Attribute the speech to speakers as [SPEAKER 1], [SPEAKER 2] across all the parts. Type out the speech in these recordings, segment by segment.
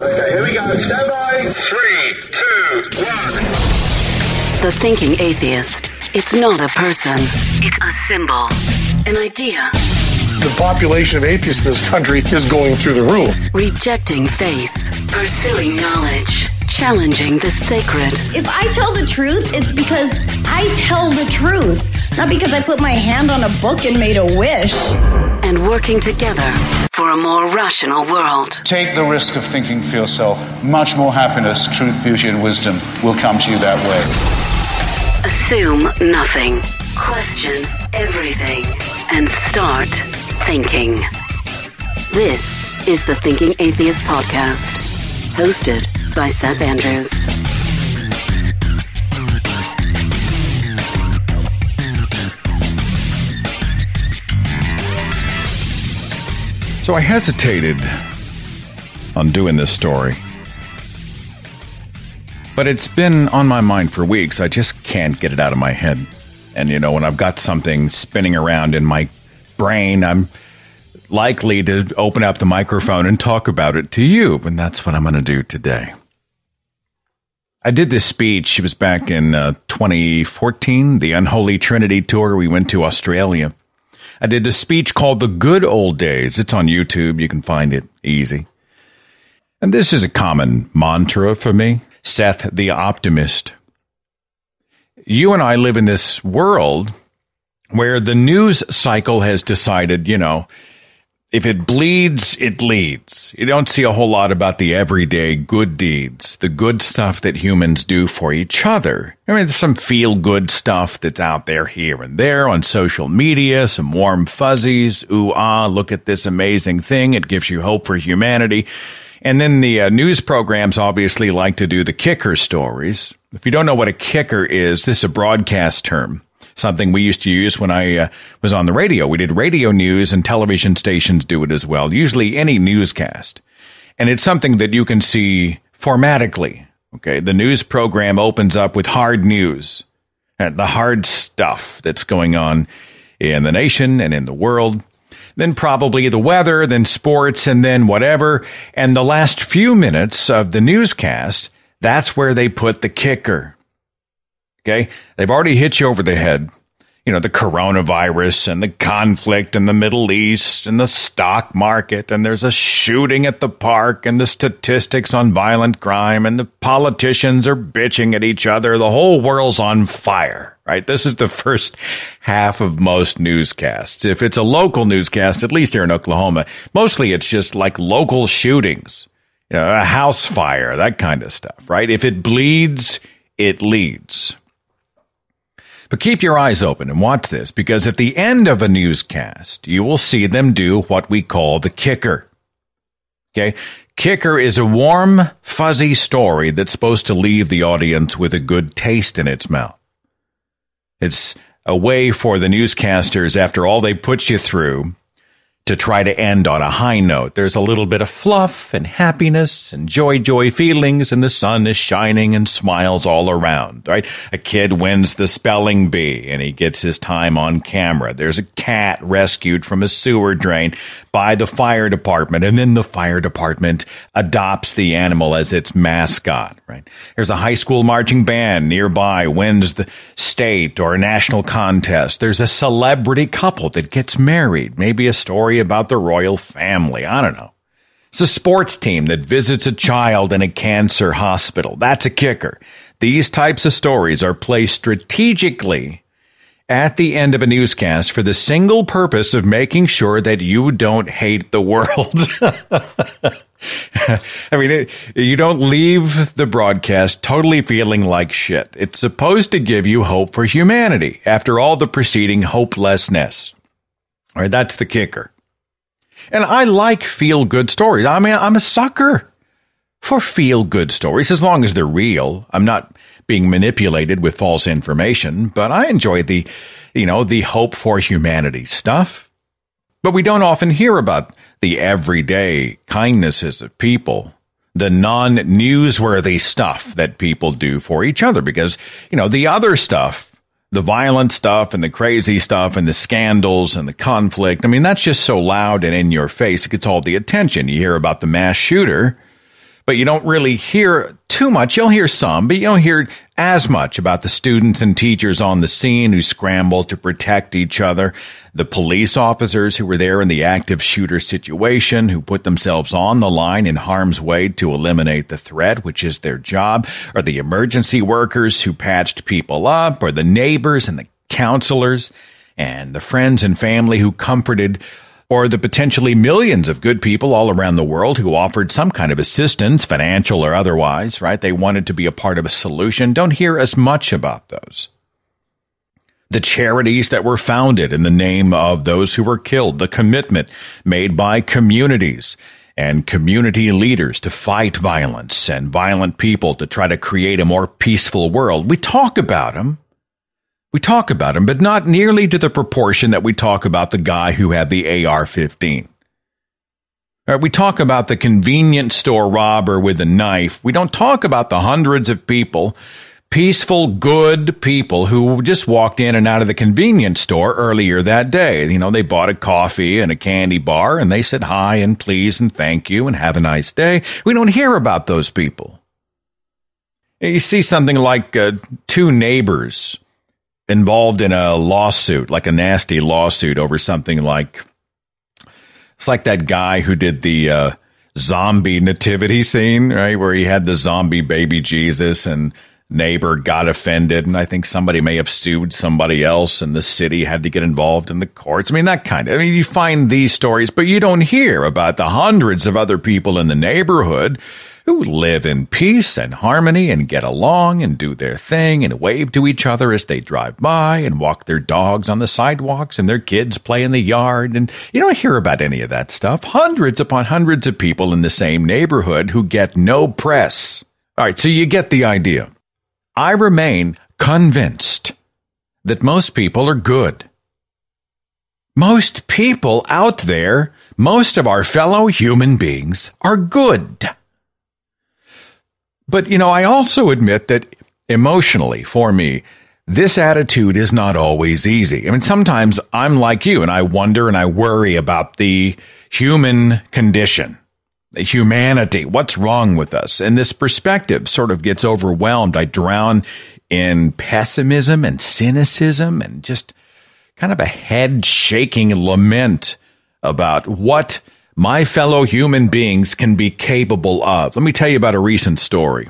[SPEAKER 1] Okay, here we go. Stand by. 3, 2, 1.
[SPEAKER 2] The thinking atheist. It's not a person. It's a symbol. An idea.
[SPEAKER 3] The population of atheists in this country is going through the roof.
[SPEAKER 2] Rejecting faith. Pursuing knowledge. Challenging the sacred.
[SPEAKER 4] If I tell the truth, it's because I tell the truth. Not because I put my hand on a book and made a wish.
[SPEAKER 2] And working together for a more rational world.
[SPEAKER 5] Take the risk of thinking for yourself. Much more happiness, truth, beauty, and wisdom will come to you that way.
[SPEAKER 2] Assume nothing. Question everything. And start thinking. This is the Thinking Atheist Podcast. Hosted by Seth Andrews.
[SPEAKER 6] So I hesitated on doing this story. But it's been on my mind for weeks. I just can't get it out of my head. And, you know, when I've got something spinning around in my brain, I'm likely to open up the microphone and talk about it to you. And that's what I'm going to do today. I did this speech. It was back in 2014, the Unholy Trinity tour. We went to Australia. I did a speech called The Good Old Days. It's on YouTube. You can find it easy. And this is a common mantra for me. Seth the Optimist. You and I live in this world where the news cycle has decided, you know, if it bleeds, it leads. You don't see a whole lot about the everyday good deeds, the good stuff that humans do for each other. I mean, there's some feel-good stuff that's out there here and there on social media, some warm fuzzies, look at this amazing thing. It gives you hope for humanity. And then the news programs obviously like to do the kicker stories. If you don't know what a kicker is, this is a broadcast term. Something we used to use when I was on the radio. We did radio news, and television stations do it as well, usually any newscast. And it's something that you can see formatically. Okay, the news program opens up with hard news, and the hard stuff that's going on in the nation and in the world. Then probably the weather, then sports, and then whatever. And the last few minutes of the newscast, that's where they put the kicker. Okay, they've already hit you over the head. You know, the coronavirus and the conflict in the Middle East and the stock market, and there's a shooting at the park and the statistics on violent crime, and the politicians are bitching at each other. The whole world's on fire, right? This is the first half of most newscasts. If it's a local newscast, at least here in Oklahoma, mostly it's just like local shootings, you know, a house fire, that kind of stuff, right? If it bleeds, it leads. But keep your eyes open and watch this, because at the end of a newscast, you will see them do what we call the kicker. Okay? Kicker is a warm, fuzzy story that's supposed to leave the audience with a good taste in its mouth. It's a way for the newscasters, after all they put you through, to try to end on a high note. There's a little bit of fluff and happiness and joy feelings, and the sun is shining and smiles all around, right? A kid wins the spelling bee and he gets his time on camera. There's a cat rescued from a sewer drain by the fire department, and then the fire department adopts the animal as its mascot, right? There's a high school marching band nearby wins the state or national contest. There's a celebrity couple that gets married, maybe a story about the royal family. I don't know. It's a sports team that visits a child in a cancer hospital. That's a kicker. These types of stories are placed strategically at the end of a newscast for the single purpose of making sure that you don't hate the world. I mean, you don't leave the broadcast totally feeling like shit. It's supposed to give you hope for humanity after all the preceding hopelessness. All right, that's the kicker. And I like feel-good stories. I mean, I'm a sucker for feel-good stories, as long as they're real. I'm not being manipulated with false information, but I enjoy the hope for humanity stuff. But we don't often hear about the everyday kindnesses of people, the non-newsworthy stuff that people do for each other, because, you know, the other stuff, the violent stuff and the crazy stuff and the scandals and the conflict, I mean, that's just so loud and in your face. It gets all the attention. You hear about the mass shooter, But you don't really hear too much. You'll hear some, but you don't hear as much about the students and teachers on the scene who scrambled to protect each other, the police officers who were there in the active shooter situation, who put themselves on the line in harm's way to eliminate the threat, which is their job, or the emergency workers who patched people up, or the neighbors and the counselors and the friends and family who comforted, or the potentially millions of good people all around the world who offered some kind of assistance, financial or otherwise, right? They wanted to be a part of a solution. Don't hear as much about those. The charities that were founded in the name of those who were killed, the commitment made by communities and community leaders to fight violence and violent people to try to create a more peaceful world. We talk about them. We talk about him, but not nearly to the proportion that we talk about the guy who had the AR-15. We talk about the convenience store robber with a knife. We don't talk about the hundreds of people, peaceful, good people who just walked in and out of the convenience store earlier that day. You know, they bought a coffee and a candy bar, and they said hi and please and thank you and have a nice day. We don't hear about those people. You see something like two neighbors involved in a lawsuit, like a nasty lawsuit over something like, it's like that guy who did the zombie nativity scene, right, where he had the zombie baby Jesus and neighbor got offended, and I think somebody may have sued somebody else, and the city had to get involved in the courts. I mean, that kind of, you find these stories, but you don't hear about the hundreds of other people in the neighborhood who live in peace and harmony and get along and do their thing and wave to each other as they drive by and walk their dogs on the sidewalks and their kids play in the yard. And you don't hear about any of that stuff. Hundreds upon hundreds of people in the same neighborhood who get no press. All right, so you get the idea. I remain convinced that most people are good. Most people out there, most of our fellow human beings are good. But, I also admit that emotionally, for me, this attitude is not always easy. I mean, sometimes I'm like you, and I wonder and I worry about the human condition, the humanity, what's wrong with us. And this perspective sort of gets overwhelmed. I drown in pessimism and cynicism and just kind of a head-shaking lament about what my fellow human beings can be capable of. Let me tell you about a recent story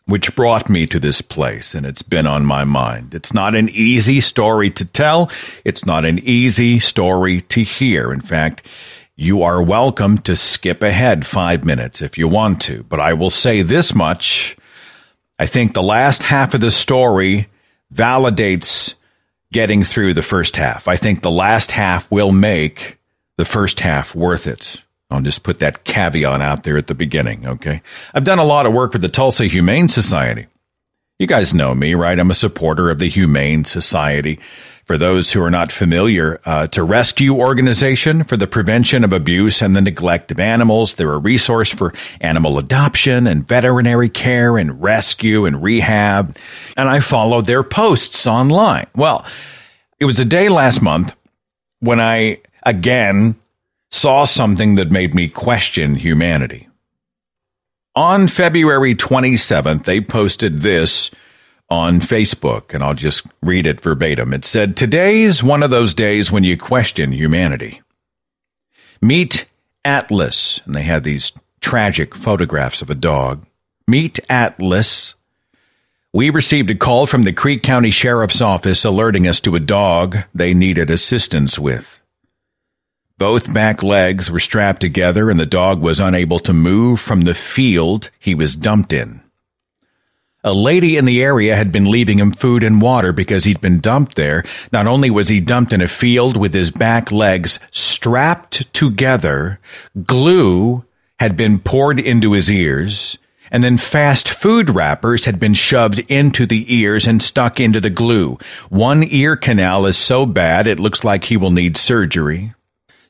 [SPEAKER 6] which brought me to this place, and it's been on my mind. It's not an easy story to tell. It's not an easy story to hear. In fact, you are welcome to skip ahead 5 minutes if you want to. But I will say this much. I think the last half of the story validates getting through the first half. I think the last half will make the first half worth it. I'll just put that caveat out there at the beginning, okay? I've done a lot of work with the Tulsa Humane Society. You guys know me, right? I'm a supporter of the Humane Society. For those who are not familiar, it's a rescue organization for the prevention of abuse and the neglect of animals. They're a resource for animal adoption and veterinary care and rescue and rehab. And I follow their posts online. Well, it was a day last month when I again saw something that made me question humanity. On February 27th, they posted this on Facebook, and I'll just read it verbatim. It said, "Today's one of those days when you question humanity. Meet Atlas," and they had these tragic photographs of a dog. "Meet Atlas. We received a call from the Creek County Sheriff's Office alerting us to a dog they needed assistance with. Both back legs were strapped together, and the dog was unable to move from the field he was dumped in. A lady in the area had been leaving him food and water because he'd been dumped there. Not only was he dumped in a field with his back legs strapped together, glue had been poured into his ears, and then fast food wrappers had been shoved into the ears and stuck into the glue. One ear canal is so bad it looks like he will need surgery.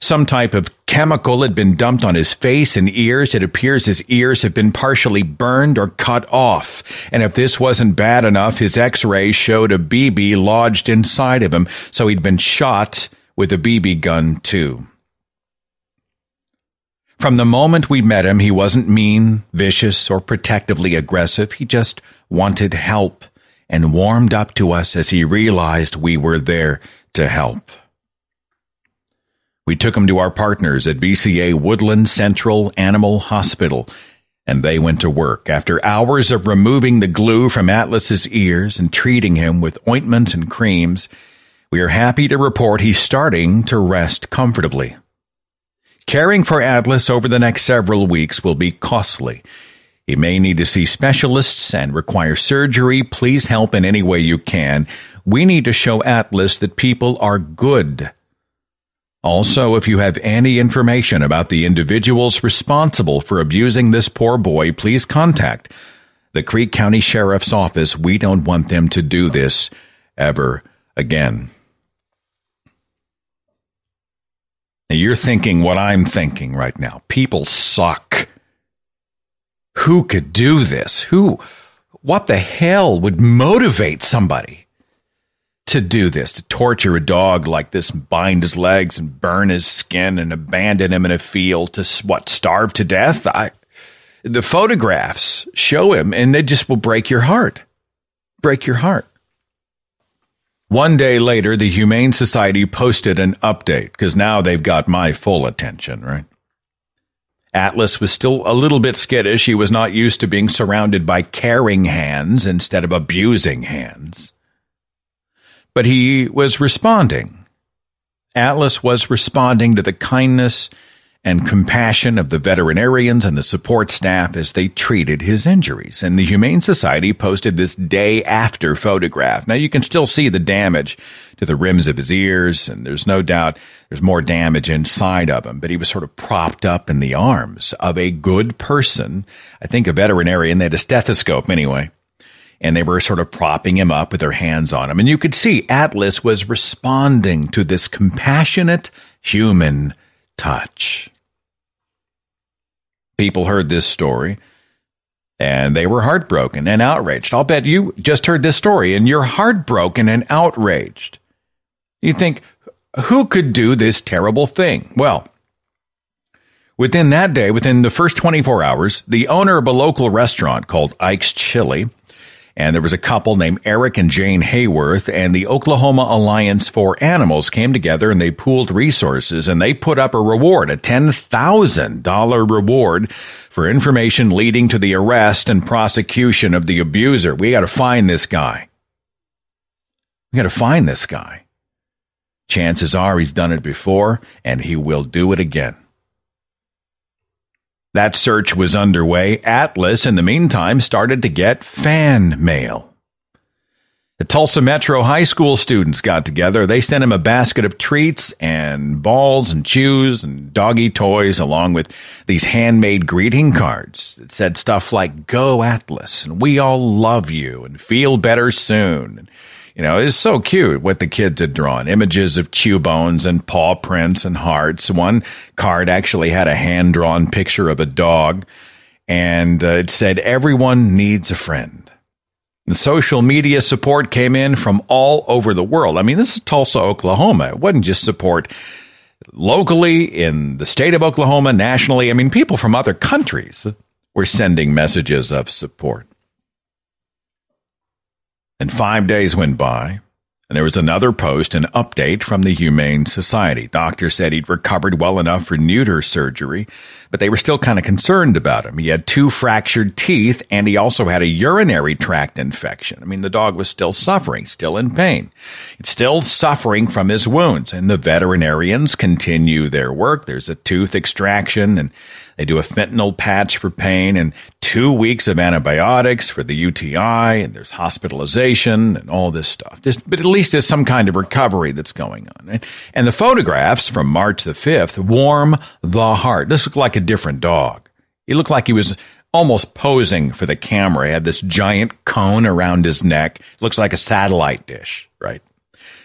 [SPEAKER 6] Some type of chemical had been dumped on his face and ears. It appears his ears have been partially burned or cut off. And if this wasn't bad enough, his x-rays showed a BB lodged inside of him, so he'd been shot with a BB gun too. From the moment we met him, he wasn't mean, vicious, or protectively aggressive. He just wanted help and warmed up to us as he realized we were there to help. We took him to our partners at VCA Woodland Central Animal Hospital, and they went to work. After hours of removing the glue from Atlas's ears and treating him with ointments and creams, we are happy to report he's starting to rest comfortably. Caring for Atlas over the next several weeks will be costly. He may need to see specialists and require surgery. Please help in any way you can. We need to show Atlas that people are good. Also, if you have any information about the individuals responsible for abusing this poor boy, please contact the Creek County Sheriff's Office. We don't want them to do this ever again. Now, you're thinking what I'm thinking right now. People suck. Who could do this? What the hell would motivate somebody to do this, to torture a dog like this, bind his legs and burn his skin and abandon him in a field to, starve to death? The photographs show him, and they just will break your heart. Break your heart. One day later, the Humane Society posted an update, because now they've got my full attention, right? Atlas was still a little bit skittish. He was not used to being surrounded by caring hands instead of abusing hands. But he was responding. Atlas was responding to the kindness and compassion of the veterinarians and the support staff as they treated his injuries. And the Humane Society posted this day after photograph. Now, you can still see the damage to the rims of his ears, and there's no doubt there's more damage inside of him. But he was sort of propped up in the arms of a good person. I think a veterinarian. They had a stethoscope anyway. And they were sort of propping him up with their hands on him. And you could see Atlas was responding to this compassionate human touch. People heard this story, and they were heartbroken and outraged. I'll bet you just heard this story, and you're heartbroken and outraged. You think, who could do this terrible thing? Well, within that day, within the first 24 hours, the owner of a local restaurant called Ike's Chili, and there was a couple named Eric and Jane Hayworth, and the Oklahoma Alliance for Animals came together, and they pooled resources, and they put up a reward, a $10,000 reward for information leading to the arrest and prosecution of the abuser. We got to find this guy. We got to find this guy. Chances are he's done it before, and he will do it again. That search was underway. Atlas, in the meantime, started to get fan mail. The Tulsa Metro High School students got together. They sent him a basket of treats and balls and chews and doggy toys, along with these handmade greeting cards that said stuff like, "Go Atlas," and "We all love you," and "Feel better soon." And, you know, it's so cute what the kids had drawn. Images of chew bones and paw prints and hearts. One card actually had a hand-drawn picture of a dog, and it said, "Everyone needs a friend." The social media support came in from all over the world. I mean, this is Tulsa, Oklahoma. It wasn't just support locally in the state of Oklahoma, nationally. I mean, people from other countries were sending messages of support. And 5 days went by, and there was another post, an update from the Humane Society. Doctor said he'd recovered well enough for neuter surgery, but they were still kind of concerned about him. He had 2 fractured teeth, and he also had a urinary tract infection. I mean, the dog was still suffering, still in pain. It's still suffering from his wounds, and the veterinarians continue their work. There's a tooth extraction, and they do a fentanyl patch for pain, and 2 weeks of antibiotics for the UTI, and there's hospitalization and all this stuff. But at least there's some kind of recovery that's going on. And the photographs from March the 5th warm the heart. This looked like a different dog. He looked like he was almost posing for the camera. He had this giant cone around his neck. Looks like a satellite dish, right?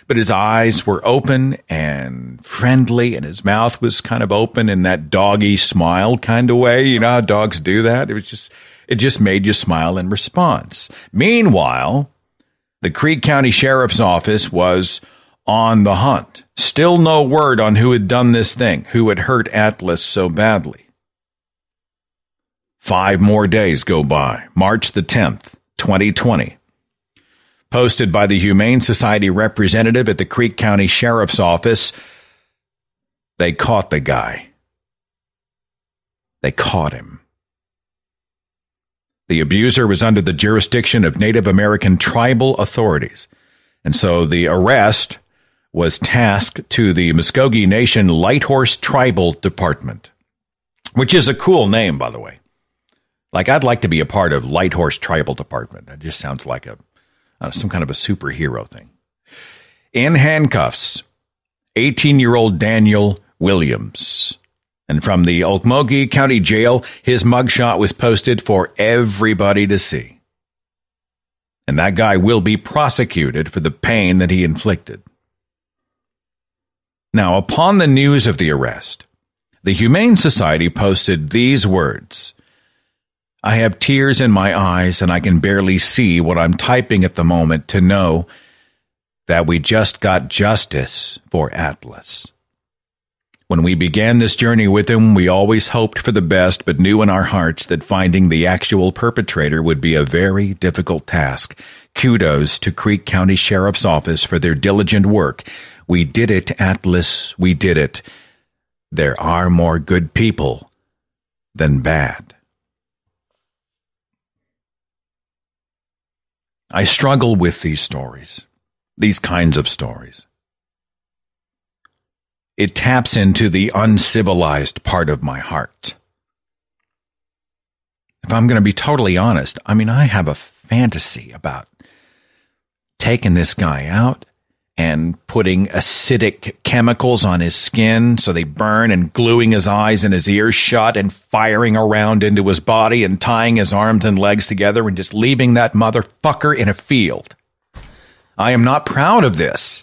[SPEAKER 6] But his eyes were open and friendly, and his mouth was kind of open in that doggy smile kind of way. You know how dogs do that? It just made you smile in response. Meanwhile, the Creek County Sheriff's Office was on the hunt. Still no word on who had done this thing, who had hurt Atlas so badly. 5 more days go by. March the 10th, 2020. Posted by the Humane Society representative at the Creek County Sheriff's Office. They caught the guy. They caught him. The abuser was under the jurisdiction of Native American tribal authorities, and so the arrest was tasked to the Muskogee Nation Lighthorse Tribal Department, which is a cool name, by the way. Like, I'd like to be a part of Lighthorse Tribal Department. That just sounds like some kind of a superhero thing. In handcuffs, 18-year-old Daniel Williams. And from the Okmulgee County Jail, his mugshot was posted for everybody to see. And that guy will be prosecuted for the pain that he inflicted. Now, upon the news of the arrest, the Humane Society posted these words: I have tears in my eyes and I can barely see what I'm typing at the moment to know that we just got justice for Atlas. When we began this journey with him, we always hoped for the best, but knew in our hearts that finding the actual perpetrator would be a very difficult task. Kudos to Creek County Sheriff's Office for their diligent work. We did it, Atlas. We did it. There are more good people than bad. I struggle with these stories, these kinds of stories. It taps into the uncivilized part of my heart. If I'm going to be totally honest, I have a fantasy about taking this guy out and putting acidic chemicals on his skin so they burn, and gluing his eyes and his ears shut and firing around into his body and tying his arms and legs together and just leaving that motherfucker in a field. I am not proud of this.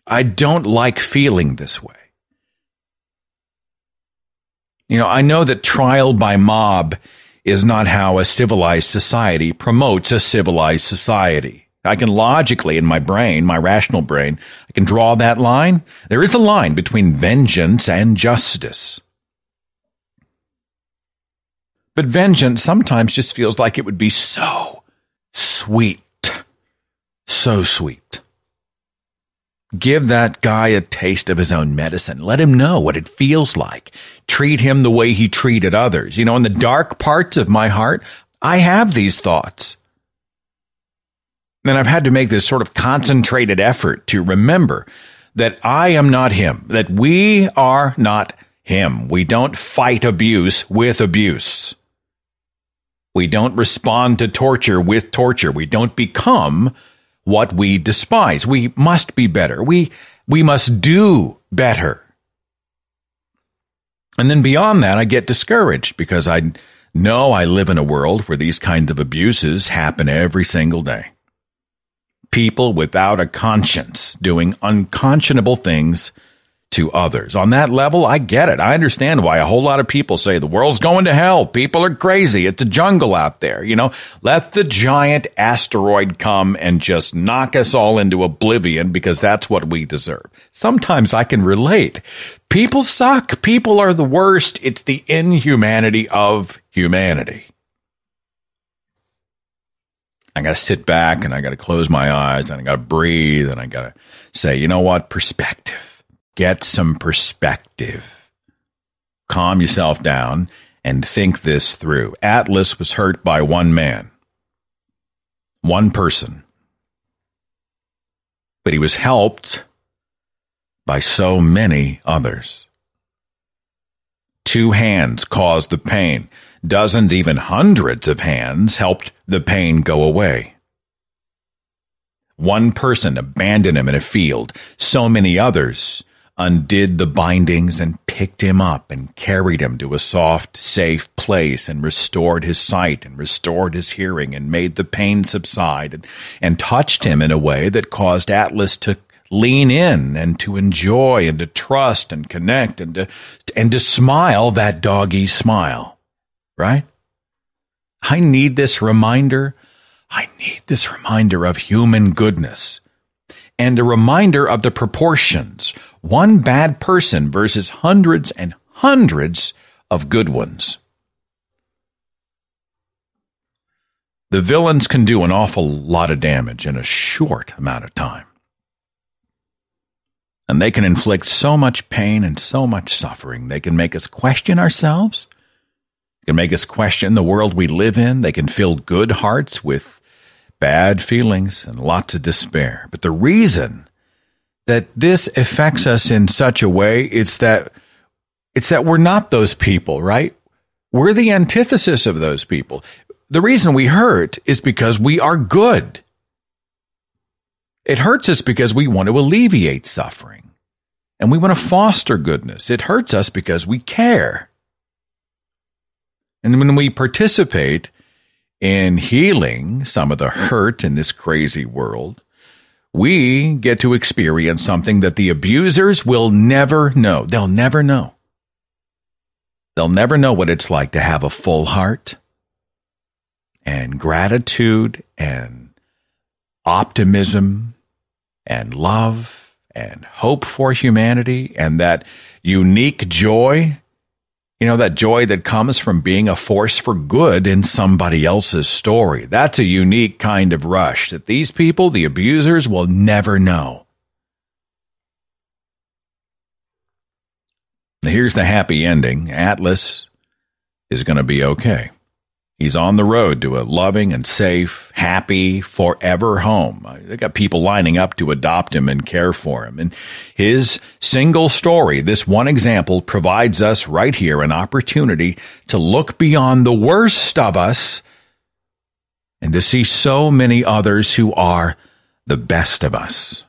[SPEAKER 6] I don't like feeling this way. I know that trial by mob is not how a civilized society promotes a civilized society. I can logically, in my brain, my rational brain, I can draw that line. There is a line between vengeance and justice. But vengeance sometimes just feels like it would be so sweet. So sweet. Give that guy a taste of his own medicine. Let him know what it feels like. Treat him the way he treated others. In the dark parts of my heart, I have these thoughts. And I've had to make this sort of concentrated effort to remember that I am not him, that we are not him. We don't fight abuse with abuse. We don't respond to torture with torture. We don't become what we despise. We must be better. We must do better. And then beyond that, I get discouraged because I know I live in a world where these kinds of abuses happen every single day. People without a conscience doing unconscionable things to others. On that level, I get it. I understand why a whole lot of people say the world's going to hell. People are crazy. It's a jungle out there. Let the giant asteroid come and just knock us all into oblivion because that's what we deserve. Sometimes I can relate. People suck. People are the worst. It's the inhumanity of humanity. I got to sit back and I got to close my eyes and I got to breathe and I got to say, you know what? Perspective. Get some perspective. Calm yourself down and think this through. Atlas was hurt by one man, one person. But he was helped by so many others. 2 hands caused the pain. Dozens, even hundreds of hands helped the pain go away. One person abandoned him in a field. So many others undid the bindings and picked him up and carried him to a soft, safe place and restored his sight and restored his hearing and made the pain subside and touched him in a way that caused Atlas to lean in and to enjoy and to trust and connect and to smile that doggy smile, right? I need this reminder. I need this reminder of human goodness and a reminder of the proportions. One bad person versus hundreds and hundreds of good ones. The villains can do an awful lot of damage in a short amount of time. And they can inflict so much pain and so much suffering. They can make us question ourselves. They can make us question the world we live in. They can fill good hearts with bad feelings and lots of despair. But the reason that this affects us in such a way, it's that we're not those people, right? We're the antithesis of those people. The reason we hurt is because we are good. It hurts us because we want to alleviate suffering, and we want to foster goodness. It hurts us because we care. And when we participate in healing some of the hurt in this crazy world, we get to experience something that the abusers will never know. They'll never know. They'll never know what it's like to have a full heart and gratitude and optimism and love and hope for humanity and that unique joy, that joy that comes from being a force for good in somebody else's story. That's a unique kind of rush that these people, the abusers, will never know. Now, here's the happy ending. Atlas is going to be okay. He's on the road to a loving and safe, happy, forever home. They got people lining up to adopt him and care for him. And his single story, this one example, provides us right here an opportunity to look beyond the worst of us and to see so many others who are the best of us.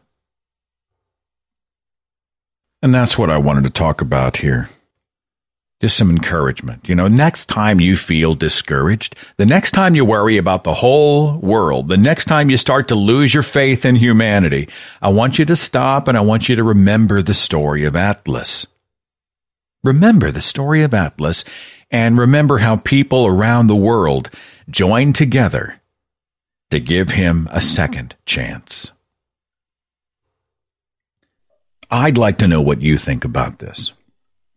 [SPEAKER 6] And that's what I wanted to talk about here. Just some encouragement. Next time you feel discouraged, the next time you worry about the whole world, the next time you start to lose your faith in humanity, I want you to stop and I want you to remember the story of Atlas. Remember the story of Atlas and remember how people around the world joined together to give him a second chance. I'd like to know what you think about this.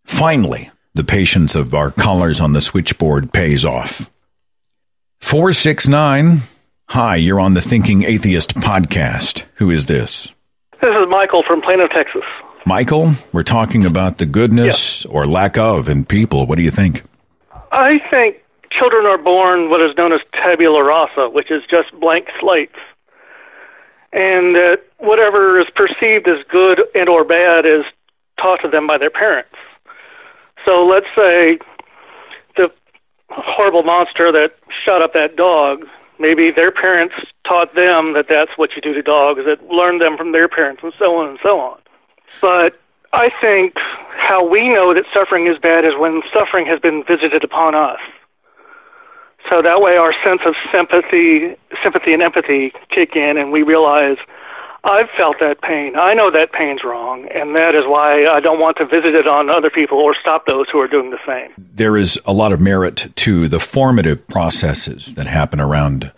[SPEAKER 6] Finally, the patience of our callers on the switchboard pays off. 469, hi, you're on the Thinking Atheist podcast. Who is this?
[SPEAKER 7] This is Michael from Plano, Texas.
[SPEAKER 6] Michael, we're talking about the goodness or lack of in people. What do you think?
[SPEAKER 7] I think children are born what is known as tabula rasa, which is just blank slates. And that whatever is perceived as good and or bad is taught to them by their parents. So let's say the horrible monster that shot up that dog, maybe their parents taught them that that's what you do to dogs, that learned them from their parents, and so on and so on. But I think how we know that suffering is bad is when suffering has been visited upon us. So that way our sense of sympathy and empathy kick in, and we realize, I've felt that pain. I know that pain's wrong, and that is why I don't want to visit it on other people or stop those who are doing the same.
[SPEAKER 6] There is a lot of merit to the formative processes that happen around,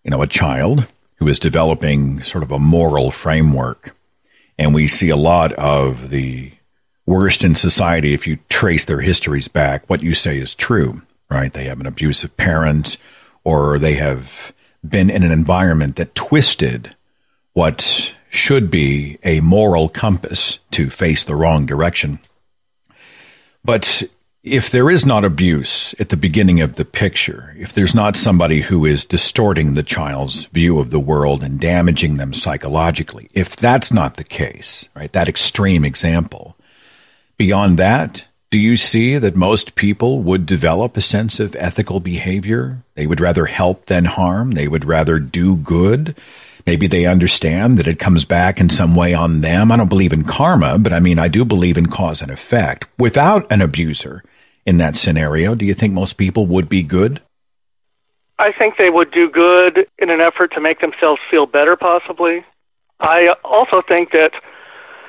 [SPEAKER 6] a child who is developing sort of a moral framework. And we see a lot of the worst in society, if you trace their histories back, what you say is true, right? They have an abusive parent, or they have been in an environment that twisted what should be a moral compass to face the wrong direction. But if there is not abuse at the beginning of the picture, if there's not somebody who is distorting the child's view of the world and damaging them psychologically, if that's not the case, right, that extreme example, beyond that, do you see that most people would develop a sense of ethical behavior? They would rather help than harm. They would rather do good. Maybe they understand that it comes back in some way on them. I don't believe in karma, but I do believe in cause and effect. Without an abuser in that scenario, do you think most people would be good?
[SPEAKER 7] I think they would do good in an effort to make themselves feel better, possibly. I also think that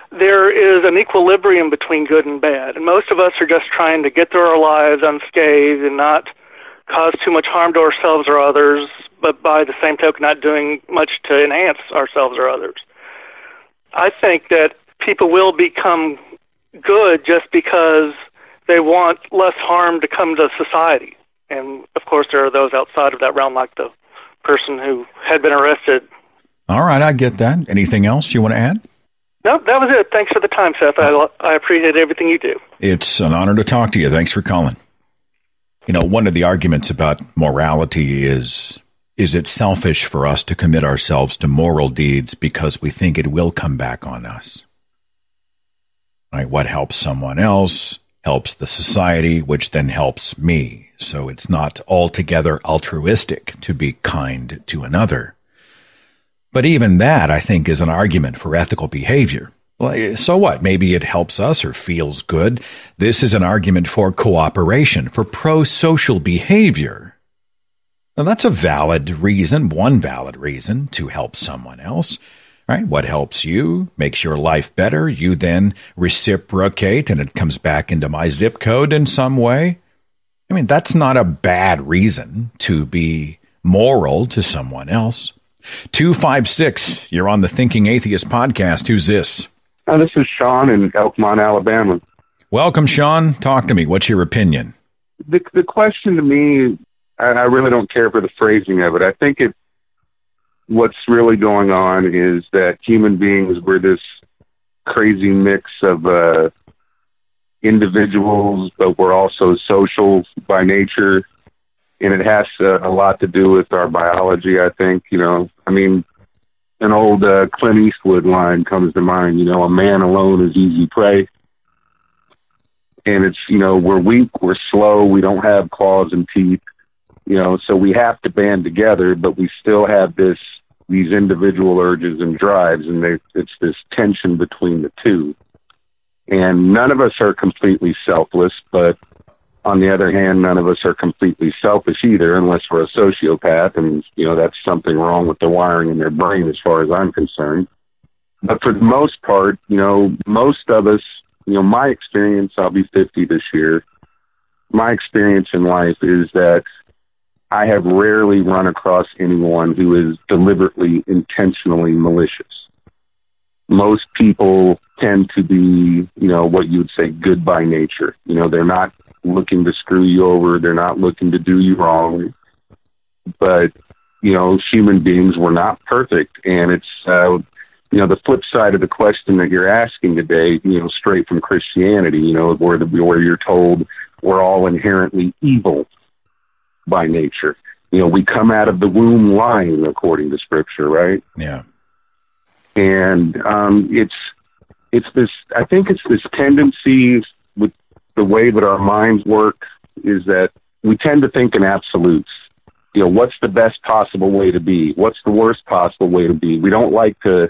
[SPEAKER 7] there is an equilibrium between good and bad, and most of us are just trying to get through our lives unscathed and not cause too much harm to ourselves or others, but by the same token not doing much to enhance ourselves or others. I think that people will become good just because they want less harm to come to society. And, of course, there are those outside of that realm, like the person who had been arrested.
[SPEAKER 6] All right, I get that. Anything else you want to add?
[SPEAKER 7] No, that was it. Thanks for the time, Seth. I appreciate everything you do.
[SPEAKER 6] It's an honor to talk to you. Thanks for calling. You know, one of the arguments about morality is it selfish for us to commit ourselves to moral deeds because we think it will come back on us? Right? What helps someone else helps the society, which then helps me. So it's not altogether altruistic to be kind to another. But even that, I think, is an argument for ethical behavior. Well, so what? Maybe it helps us or feels good. This is an argument for cooperation, for pro-social behavior. Now, that's a valid reason, one valid reason to help someone else. Right? What helps you makes your life better. You then reciprocate, and it comes back into my zip code in some way. I mean, that's not a bad reason to be moral to someone else. 256, you're on the Thinking Atheist podcast. Who's this?
[SPEAKER 8] This is Sean in Elkmont, Alabama.
[SPEAKER 6] Welcome, Sean. Talk to me. What's your opinion?
[SPEAKER 8] The question to me, I really don't care for the phrasing of it. I think what's really going on is that human beings were this crazy mix of individuals, but we're also social by nature. And it has a lot to do with our biology, I think. You know, I mean, an old Clint Eastwood line comes to mind, you know, a man alone is easy prey. And it's, you know, we're weak, we're slow, we don't have claws and teeth, you know, so we have to band together, but we still have these individual urges and drives, and it's this tension between the two. And none of us are completely selfless, but on the other hand, none of us are completely selfish either, unless we're a sociopath, and, you know, that's something wrong with the wiring in their brain as far as I'm concerned. But for the most part, you know, most of us, you know, my experience, I'll be 50 this year, my experience in life is that I have rarely run across anyone who is deliberately, intentionally malicious. Most people tend to be, you know, what you would say good by nature. You know, they're not looking to screw you over. They're not looking to do you wrong. But, you know, human beings were not perfect. And it's, you know, the flip side of the question that you're asking today, you know, straight from Christianity, you know, where you're told we're all inherently evil by nature. You know, we come out of the womb lying, according to Scripture, right?
[SPEAKER 6] Yeah.
[SPEAKER 8] And it's this, I think it's this tendency with the way that our minds work is that we tend to think in absolutes. You know, what's the best possible way to be? What's the worst possible way to be? We don't like to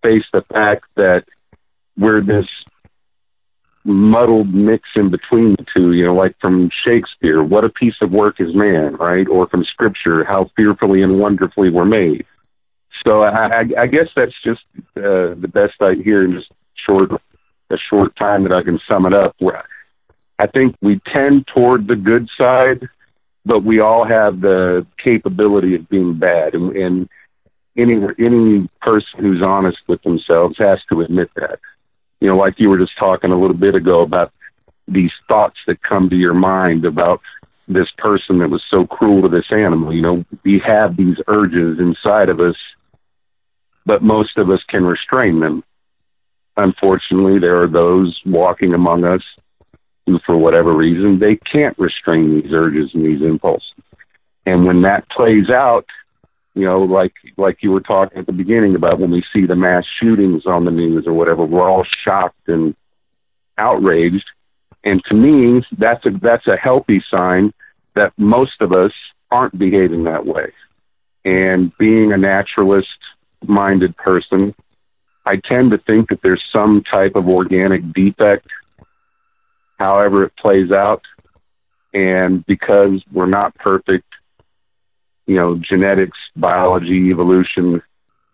[SPEAKER 8] face the fact that we're this muddled mix in between the two, you know, like from Shakespeare, what a piece of work is man, right? Or from Scripture, how fearfully and wonderfully we're made. So I guess that's just the best I hear in just a short time that I can sum it up. Where I think we tend toward the good side, but we all have the capability of being bad, and any person who's honest with themselves has to admit that. You know, like you were just talking a little bit ago about these thoughts that come to your mind about this person that was so cruel to this animal. You know, we have these urges inside of us, but most of us can restrain them. Unfortunately, there are those walking among us who, for whatever reason, they can't restrain these urges and these impulses. And when that plays out, you know, like you were talking at the beginning about when we see the mass shootings on the news or whatever, we're all shocked and outraged. And to me, that's a healthy sign that most of us aren't behaving that way. And being a naturalist-minded person, I tend to think that there's some type of organic defect, however it plays out. And because we're not perfect, you know, genetics, biology, evolution,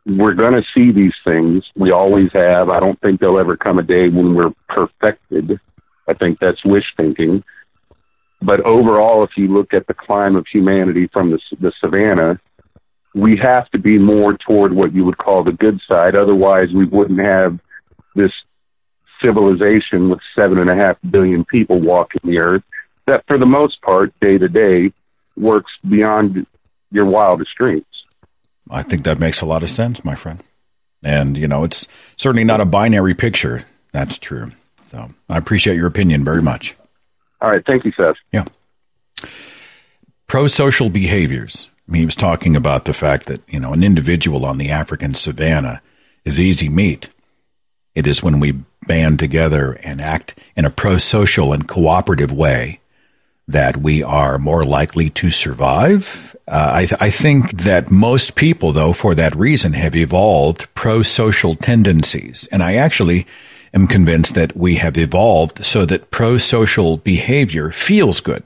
[SPEAKER 8] we're going to see these things. We always have. I don't think there'll ever come a day when we're perfected. I think that's wish thinking. But overall, if you look at the climb of humanity from the savannah, we have to be more toward what you would call the good side. Otherwise, we wouldn't have this civilization with 7.5 billion people walking the earth that, for the most part, day to day, works beyond your wildest dreams.
[SPEAKER 6] I think that makes a lot of sense, my friend. And, it's certainly not a binary picture. That's true. So I appreciate your opinion very much.
[SPEAKER 8] All right. Thank you, Seth.
[SPEAKER 6] Yeah. Pro-social behaviors. He was talking about the fact that, an individual on the African savanna is easy meat. It is when we band together and act in a pro-social and cooperative way that we are more likely to survive. I think that most people, though, for that reason, have evolved pro-social tendencies. And I actually am convinced that we have evolved so that pro-social behavior feels good.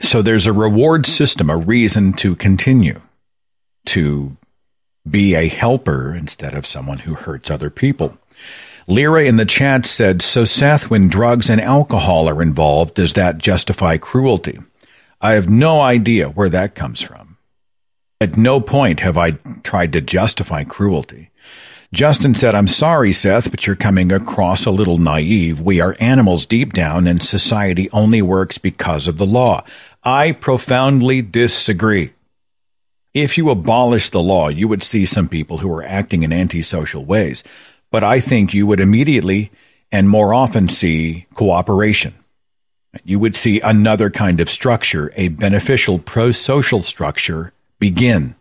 [SPEAKER 6] So there's a reward system, a reason to continue to be a helper instead of someone who hurts other people. Lyra in the chat said, so Seth, when drugs and alcohol are involved, does that justify cruelty? I have no idea where that comes from. At no point have I tried to justify cruelty. Justin said, I'm sorry, Seth, but you're coming across a little naive. We are animals deep down, and society only works because of the law. I profoundly disagree. If you abolish the law, you would see some people who are acting in antisocial ways. But I think you would immediately and more often see cooperation. You would see another kind of structure, a beneficial pro-social structure, begin.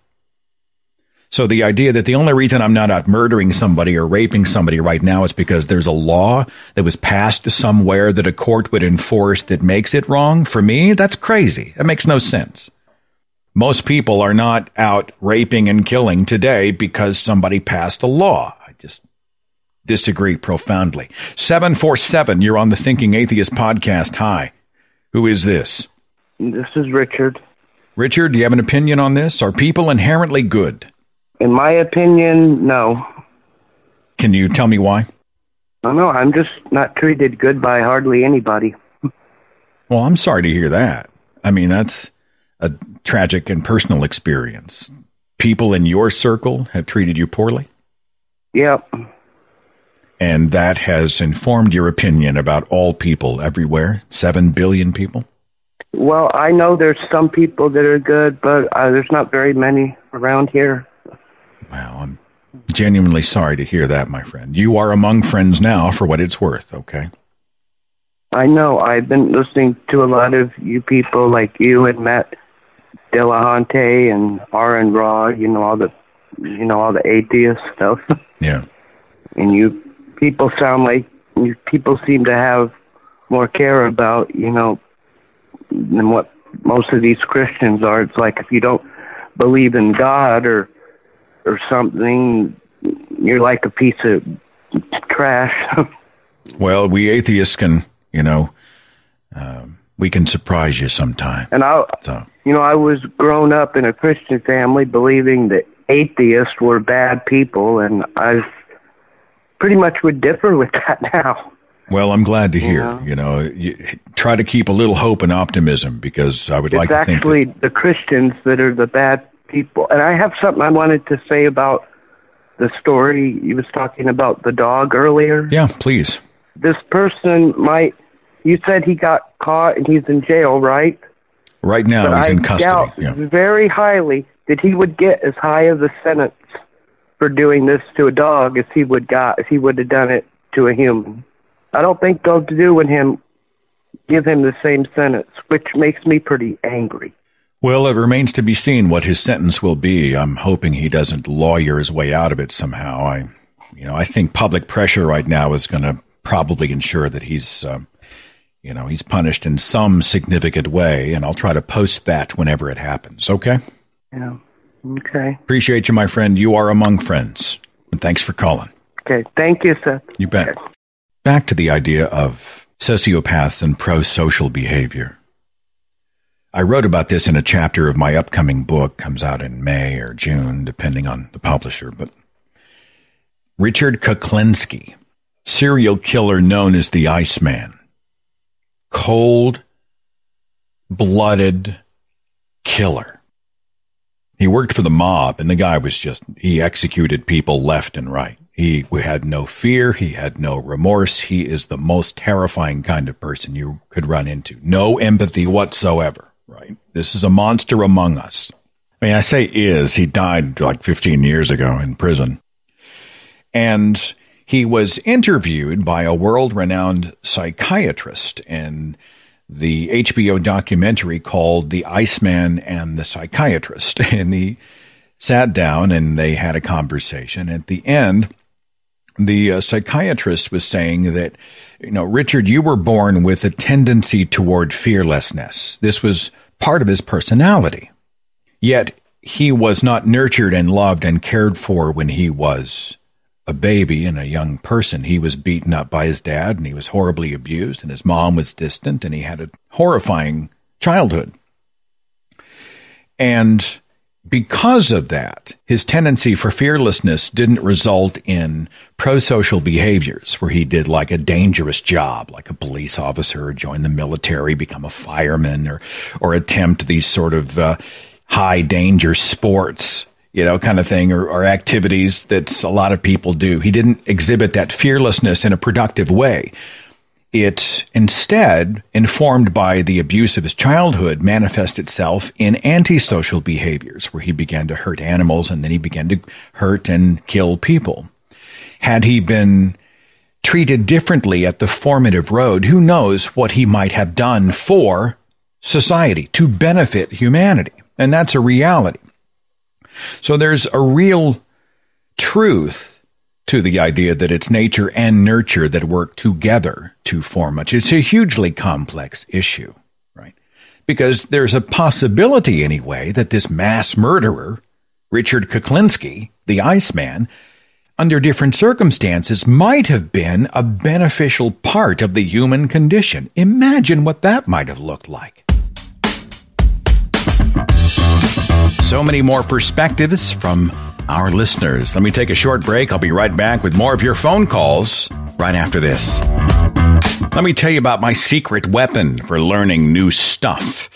[SPEAKER 6] So the idea that the only reason I'm not out murdering somebody or raping somebody right now is because there's a law that was passed somewhere that a court would enforce that makes it wrong, for me, that's crazy. That makes no sense. Most people are not out raping and killing today because somebody passed a law. I just disagree profoundly. 747, you're on the Thinking Atheist podcast. Hi. Who is this?
[SPEAKER 9] This is Richard.
[SPEAKER 6] Richard, do you have an opinion on this? Are people inherently good?
[SPEAKER 9] In my opinion, no.
[SPEAKER 6] Can you tell me why?
[SPEAKER 9] I don't know. I'm just not treated good by hardly anybody.
[SPEAKER 6] Well, I'm sorry to hear that. I mean, that's a tragic and personal experience. People in your circle have treated you poorly?
[SPEAKER 9] Yep.
[SPEAKER 6] And that has informed your opinion about all people everywhere? 7 billion people?
[SPEAKER 9] Well, I know there's some people that are good, but there's not very many around here.
[SPEAKER 6] Well, I'm genuinely sorry to hear that, my friend. You are among friends now for what it's worth, okay?
[SPEAKER 9] I know. I've been listening to a lot of you people like you and Matt Delahunty and Aaron Raw, all the atheist stuff.
[SPEAKER 6] Yeah.
[SPEAKER 9] And you people sound like you people seem to have more care about, than what most of these Christians are. It's like if you don't believe in God or something, you're like a piece of trash.
[SPEAKER 6] Well, we atheists can, we can surprise you sometime.
[SPEAKER 9] And I was grown up in a Christian family believing that atheists were bad people, and I pretty much would differ with that now.
[SPEAKER 6] Well, I'm glad to hear. You try to keep a little hope and optimism, because I would like to think
[SPEAKER 9] it's actually the Christians that are the bad people. And I have something I wanted to say about the story you was talking about the dog earlier.
[SPEAKER 6] Yeah, please.
[SPEAKER 9] This person you said he got caught and he's in jail, right?
[SPEAKER 6] Right now,
[SPEAKER 9] but
[SPEAKER 6] he's in custody.
[SPEAKER 9] I doubt very highly that he would get as high of a sentence for doing this to a dog as he would have done it to a human. I don't think they'll give him the same sentence, which makes me pretty angry.
[SPEAKER 6] Well, it remains to be seen what his sentence will be. I'm hoping he doesn't lawyer his way out of it somehow. I think public pressure right now is going to probably ensure that he's punished in some significant way, and I'll try to post that whenever it happens. Okay?
[SPEAKER 9] Yeah. Okay.
[SPEAKER 6] Appreciate you, my friend. You are among friends. And thanks for calling.
[SPEAKER 9] Okay. Thank you, Seth.
[SPEAKER 6] You bet.
[SPEAKER 9] Okay.
[SPEAKER 6] Back to the idea of sociopaths and pro-social behavior. I wrote about this in a chapter of my upcoming book. Comes out in May or June, depending on the publisher. But Richard Kuklinski, serial killer known as the Iceman. Cold-blooded killer. He worked for the mob, and the guy was he executed people left and right. He had no fear. He had no remorse. He is the most terrifying kind of person you could run into. No empathy whatsoever, right? This is a monster among us. I mean, I say is. He died like 15 years ago in prison. And he was interviewed by a world-renowned psychiatrist in the HBO documentary called The Iceman and the Psychiatrist. And he sat down and they had a conversation. At the end, the psychiatrist was saying that, Richard, you were born with a tendency toward fearlessness. This was part of his personality. Yet he was not nurtured and loved and cared for when he was a baby and a young person. He was beaten up by his dad, and he was horribly abused, and his mom was distant, and he had a horrifying childhood. And because of that, his tendency for fearlessness didn't result in pro-social behaviors where he did like a dangerous job, like a police officer, join the military, become a fireman, or attempt these sort of high danger sports, kind of thing, or activities that a lot of people do. He didn't exhibit that fearlessness in a productive way. It instead, informed by the abuse of his childhood, manifest itself in antisocial behaviors where he began to hurt animals and then he began to hurt and kill people. Had he been treated differently at the formative road, who knows what he might have done for society to benefit humanity. And that's a reality. So there's a real truth to the idea that it's nature and nurture that work together to form much. It's a hugely complex issue, right? Because there's a possibility, anyway, that this mass murderer, Richard Kuklinski, the Iceman, under different circumstances, might have been a beneficial part of the human condition. Imagine what that might have looked like. So many more perspectives from our listeners. Let me take a short break. I'll be right back with more of your phone calls right after this. Let me tell you about my secret weapon for learning new stuff.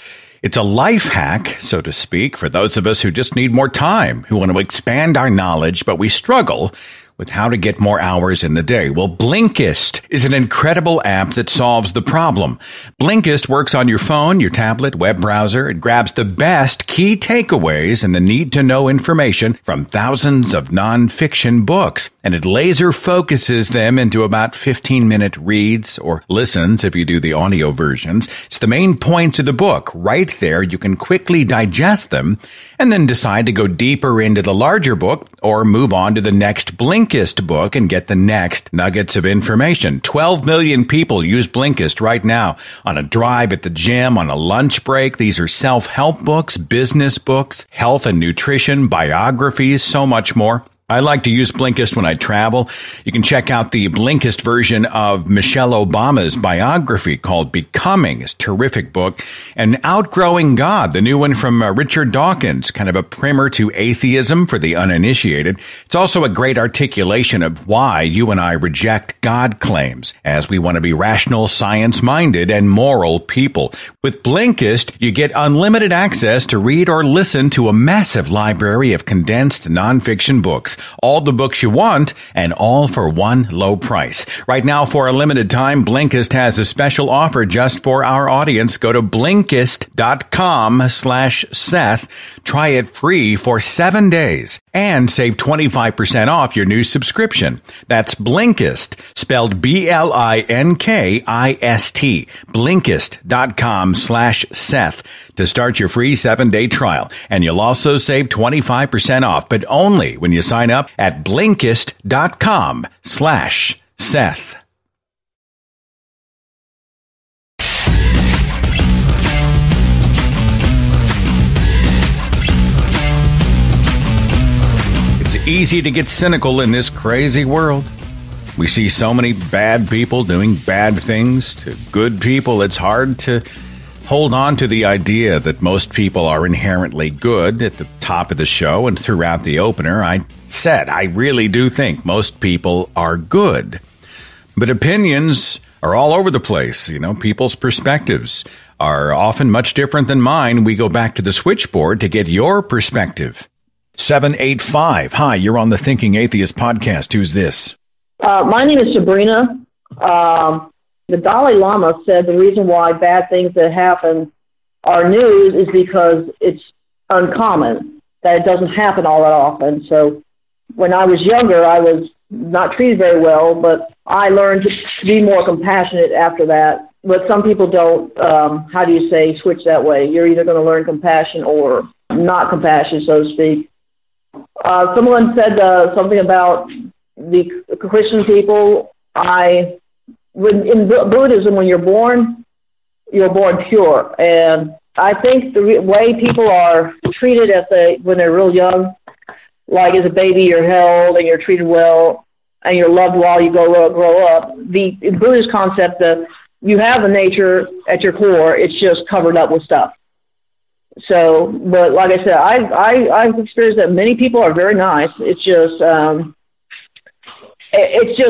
[SPEAKER 6] It's a life hack, so to speak, for those of us who just need more time, who want to expand our knowledge, but we struggle with how to get more hours in the day. Well, Blinkist is an incredible app that solves the problem. Blinkist works on your phone, your tablet, web browser. It grabs the best key takeaways and the need-to-know information from thousands of nonfiction books, and it laser focuses them into about 15-minute reads or listens if you do the audio versions. It's the main points of the book. Right there, you can quickly digest them and then decide to go deeper into the larger book or move on to the next Blinkist book and get the next nuggets of information. 12 million people use Blinkist right now on a drive at the gym, on a lunch break. These are self-help books, business books, health and nutrition, biographies, so much more. I like to use Blinkist when I travel. You can check out the Blinkist version of Michelle Obama's biography called Becoming, his terrific book, and Outgrowing God, the new one from Richard Dawkins, kind of a primer to atheism for the uninitiated. It's also a great articulation of why you and I reject God claims, as we want to be rational, science-minded, and moral people. With Blinkist, you get unlimited access to read or listen to a massive library of condensed nonfiction books. All the books you want, and all for one low price. Right now, for a limited time, Blinkist has a special offer just for our audience. Go to Blinkist.com/Seth. Try it free for 7 days and save 25% off your new subscription. That's Blinkist, spelled Blinkist. Blinkist.com/Seth to start your free 7-day trial. And you'll also save 25% off, but only when you sign up at Blinkist.com/Seth. It's easy to get cynical in this crazy world. We see so many bad people doing bad things to good people. It's hard to hold on to the idea that most people are inherently good. At the top of the show and throughout the opener, I said I really do think most people are good. But opinions are all over the place. People's perspectives are often much different than mine. We go back to the switchboard to get your perspective. 785. Hi, you're on the Thinking Atheist podcast. Who's this?
[SPEAKER 10] My name is Sabrina. The Dalai Lama said the reason why bad things that happen are news is because it's uncommon, that it doesn't happen all that often. So when I was younger, I was not treated very well, but I learned to be more compassionate after that. But some people don't, switch that way. You're either going to learn compassion or not compassion, so to speak. Someone said something about the Christian people. In Buddhism, when you're born pure. And I think the way people are treated when they're real young, like as a baby, you're held and you're treated well and you're loved while you grow up. The Buddhist concept that you have a nature at your core, it's just covered up with stuff. So, but like I said, I've experienced that many people are very nice. It's just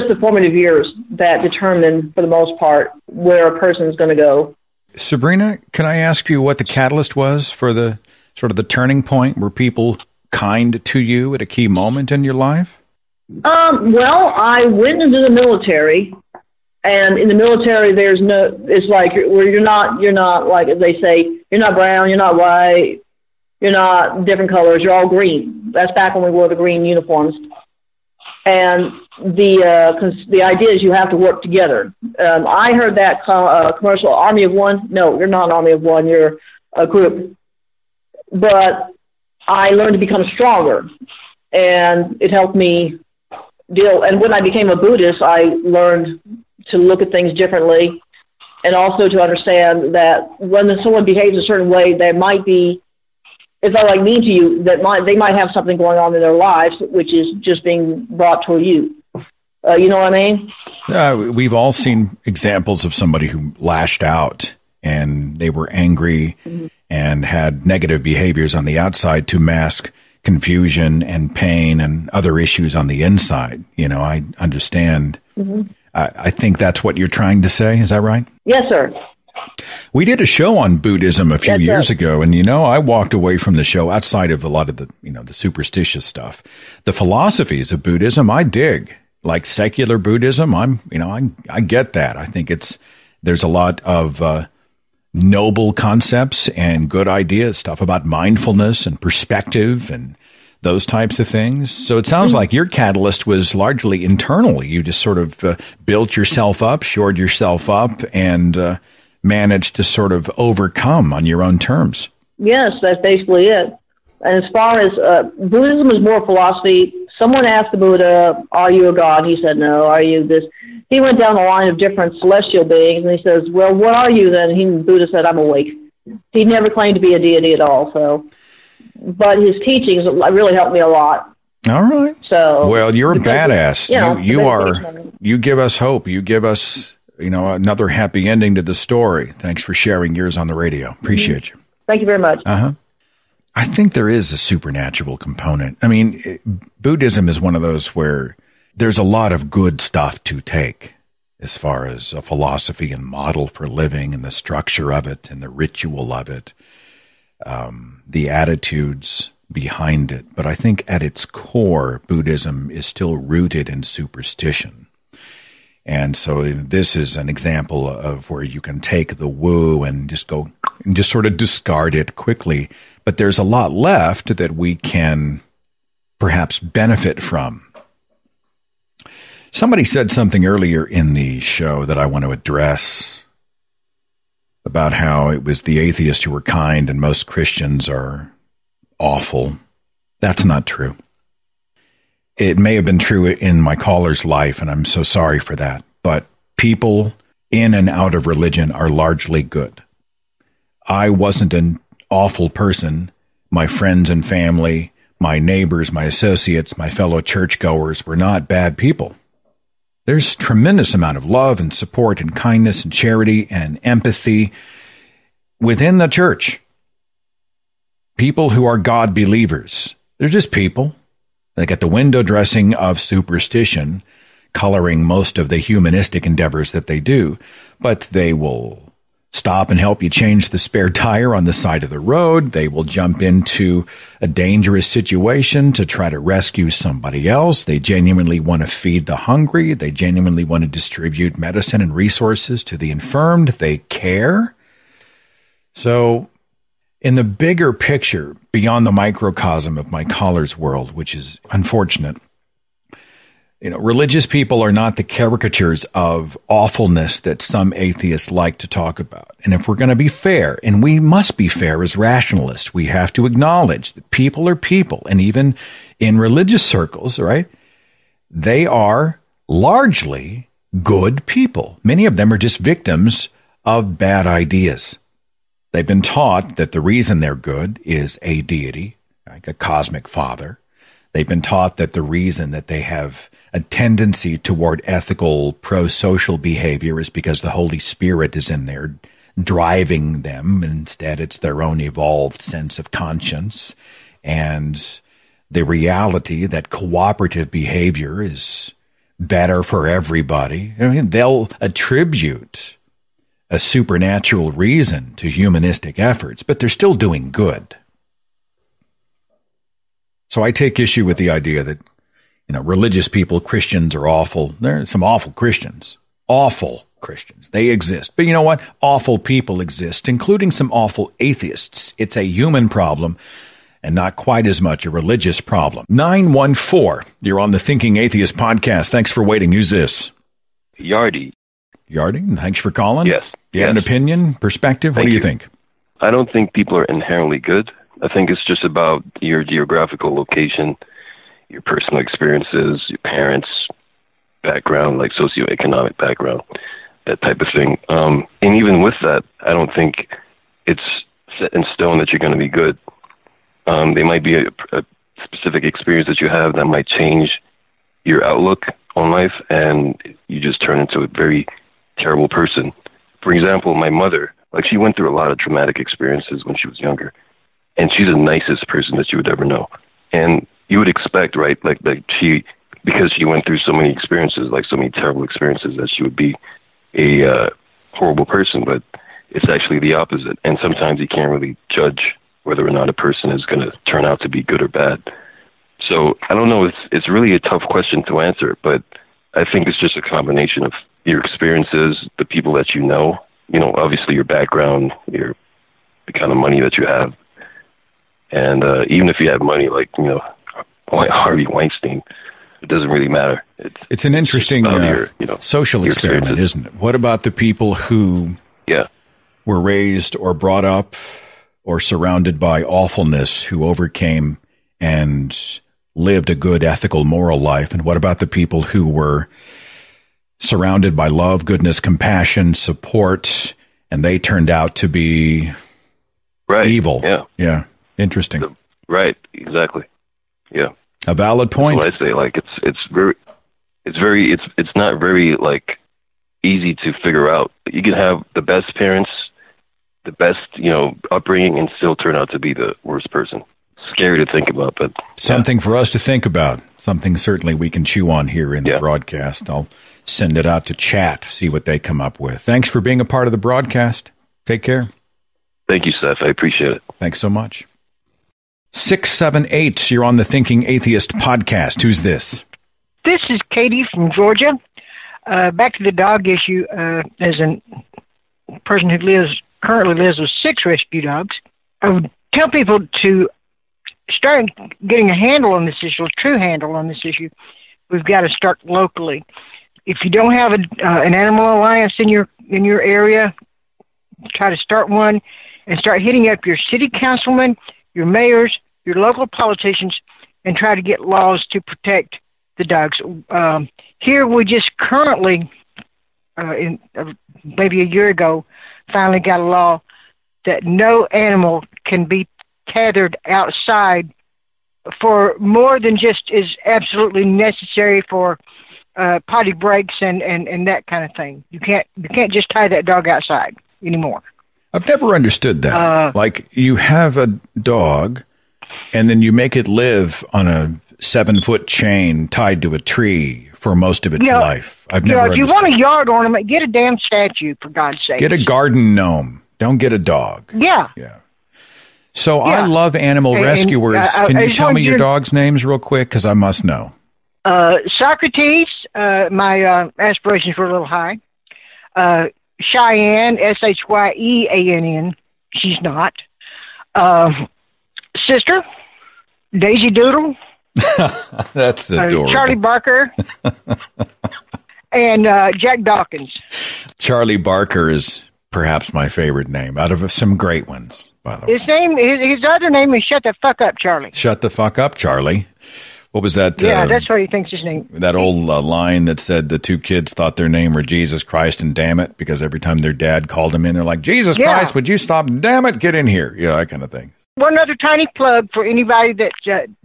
[SPEAKER 10] the formative years that determine, for the most part, where a person is going to go.
[SPEAKER 6] Sabrina, can I ask you what the catalyst was for the sort of the turning point? Were people kind to you at a key moment in your life?
[SPEAKER 10] Well, I went into the military, and in the military, it's like where you're not like they say, you're not brown, you're not white, you're not different colors, you're all green. That's back when we wore the green uniforms. And the idea is you have to work together. I heard that commercial, Army of One. No, you're not an Army of One. You're a group. But I learned to become stronger, and it helped me deal. And when I became a Buddhist, I learned to look at things differently, and also to understand that when someone behaves a certain way, there might be, if they're like mean to you, they might have something going on in their lives, which is just being brought toward you. You know what I mean?
[SPEAKER 6] We've all seen examples of somebody who lashed out and they were angry and had negative behaviors on the outside to mask confusion and pain and other issues on the inside. You know, I understand. I think that's what you're trying to say. Is that right?
[SPEAKER 10] Yes, sir.
[SPEAKER 6] We did a show on Buddhism a few years ago, and, I walked away from the show outside of a lot of the, the superstitious stuff. The philosophies of Buddhism, I dig. Like secular Buddhism, I get that. I think there's a lot of noble concepts and good ideas, stuff about mindfulness and perspective and those types of things. So it sounds like your catalyst was largely internal. You just sort of built yourself up, shored yourself up, and managed to sort of overcome on your own terms.
[SPEAKER 10] Yes, that's basically it. And as far as Buddhism is more philosophy, someone asked the Buddha, "Are you a god?" He said, "No." "Are you this?" He went down the line of different celestial beings, and he says, "Well, what are you then?" The Buddha said, "I'm awake." He never claimed to be a deity at all. So, but his teachings really helped me a lot.
[SPEAKER 6] All right.
[SPEAKER 10] So,
[SPEAKER 6] well, you're a badass. You give us hope. You give us, another happy ending to the story. Thanks for sharing yours on the radio. Appreciate you.
[SPEAKER 10] Thank you very much.
[SPEAKER 6] I think there is a supernatural component. I mean, Buddhism is one of those where there's a lot of good stuff to take as far as a philosophy and model for living and the structure of it and the ritual of it, the attitudes behind it. But I think at its core, Buddhism is still rooted in superstition. And so this is an example of where you can take the woo and just sort of discard it quickly. But there's a lot left that we can perhaps benefit from. Somebody said something earlier in the show that I want to address about how it was the atheists who were kind and most Christians are awful. That's not true. It may have been true in my caller's life, and I'm so sorry for that. But people in and out of religion are largely good. I wasn't an awful person. My friends and family, my neighbors, my associates, my fellow churchgoers were not bad people. There's a tremendous amount of love and support and kindness and charity and empathy within the church. People who are God believers. They're just people. They got the window dressing of superstition coloring most of the humanistic endeavors that they do, but they will stop and help you change the spare tire on the side of the road. They will jump into a dangerous situation to try to rescue somebody else. They genuinely want to feed the hungry. They genuinely want to distribute medicine and resources to the infirmed. They care. So in the bigger picture, beyond the microcosm of my caller's world, which is unfortunate, religious people are not the caricatures of awfulness that some atheists like to talk about. And if we're going to be fair, and we must be fair as rationalists, we have to acknowledge that people are people. And even in religious circles, right, they are largely good people. Many of them are just victims of bad ideas. They've been taught that the reason they're good is a deity, like a cosmic father. They've been taught that the reason that they have a tendency toward ethical, pro-social behavior is because the Holy Spirit is in there driving them. Instead, it's their own evolved sense of conscience and the reality that cooperative behavior is better for everybody. I mean, they'll attribute a supernatural reason to humanistic efforts, but they're still doing good. So I take issue with the idea that, religious people, Christians are awful. There are some awful Christians. Awful Christians. They exist. But you know what? Awful people exist, including some awful atheists. It's a human problem and not quite as much a religious problem. 914, you're on the Thinking Atheist podcast. Thanks for waiting. Who's this?
[SPEAKER 11] Yardy.
[SPEAKER 6] Yardy, thanks for calling.
[SPEAKER 11] Yes.
[SPEAKER 6] You have an opinion, perspective? What do you think?
[SPEAKER 11] I don't think people are inherently good. I think it's just about your geographical location, your personal experiences, your parents' background, like socioeconomic background, that type of thing. And even with that, I don't think it's set in stone that you're going to be good. There might be a specific experience that you have that might change your outlook on life, and you just turn into a very terrible person. For example, my mother, she went through a lot of traumatic experiences when she was younger, and she's the nicest person that you would ever know. And you would expect, right, because she went through so many experiences, so many terrible experiences, that she would be a horrible person, but it's actually the opposite. And sometimes you can't really judge whether or not a person is going to turn out to be good or bad. So I don't know. It's really a tough question to answer, but I think it's just a combination of your experiences, the people that you know, obviously your background, the kind of money that you have. And even if you have money, Harvey Weinstein, it doesn't really matter.
[SPEAKER 6] It's an interesting social experiment, isn't it? What about the people who were raised or brought up or surrounded by awfulness, who overcame and lived a good, ethical, moral life? And what about the people who were surrounded by love, goodness, compassion, support, and they turned out to be evil? Yeah. Interesting.
[SPEAKER 11] Right. Exactly. Yeah.
[SPEAKER 6] A valid point.
[SPEAKER 11] That's what I say. It's not very easy to figure out. You can have the best parents, the best, upbringing, and still turn out to be the worst person. Scary to think about, but
[SPEAKER 6] something for us to think about. Something certainly we can chew on here in the broadcast. I'll send it out to chat, see what they come up with. Thanks for being a part of the broadcast. Take care.
[SPEAKER 11] Thank you, Seth. I appreciate it.
[SPEAKER 6] Thanks so much. 678, you're on the Thinking Atheist podcast. Who's this?
[SPEAKER 12] This is Katie from Georgia. Back to the dog issue. As a person who currently lives with 6 rescue dogs, I would tell people to start getting a handle on this issue, a true handle on this issue. We've got to start locally. If you don't have an animal alliance in your area, try to start one and start hitting up your city councilman, your mayors, your local politicians, and try to get laws to protect the dogs. Here we just currently, maybe a year ago, finally got a law that no animal can be tethered outside for more than just is absolutely necessary for potty breaks and that kind of thing. You can't just tie that dog outside anymore.
[SPEAKER 6] I've never understood that. You have a dog, and then you make it live on a 7-foot chain tied to a tree for most of its life. I've
[SPEAKER 12] You know,
[SPEAKER 6] never
[SPEAKER 12] if you want a yard ornament, get a damn statue, for God's sake.
[SPEAKER 6] Get a garden gnome. Don't get a dog.
[SPEAKER 12] Yeah.
[SPEAKER 6] So I love animal rescuers. Can you tell me your dog's names real quick? Because I must know.
[SPEAKER 12] Socrates, my aspirations were a little high. Cheyenne, Shyeann. She's not. Sister, Daisy Doodle.
[SPEAKER 6] That's adorable.
[SPEAKER 12] Charlie Barker. And Jack Dawkins.
[SPEAKER 6] Charlie Barker is perhaps my favorite name out of some great ones, by the way.
[SPEAKER 12] His other name is Shut the Fuck Up, Charlie.
[SPEAKER 6] Shut the fuck up, Charlie. What was that?
[SPEAKER 12] Yeah, that's what he thinks his name.
[SPEAKER 6] That old line that said the two kids thought their name were Jesus Christ and damn it, because every time their dad called them in, they're like, Jesus Christ, would you stop? Damn it, get in here. Yeah, that kind of thing.
[SPEAKER 12] One other tiny plug for anybody that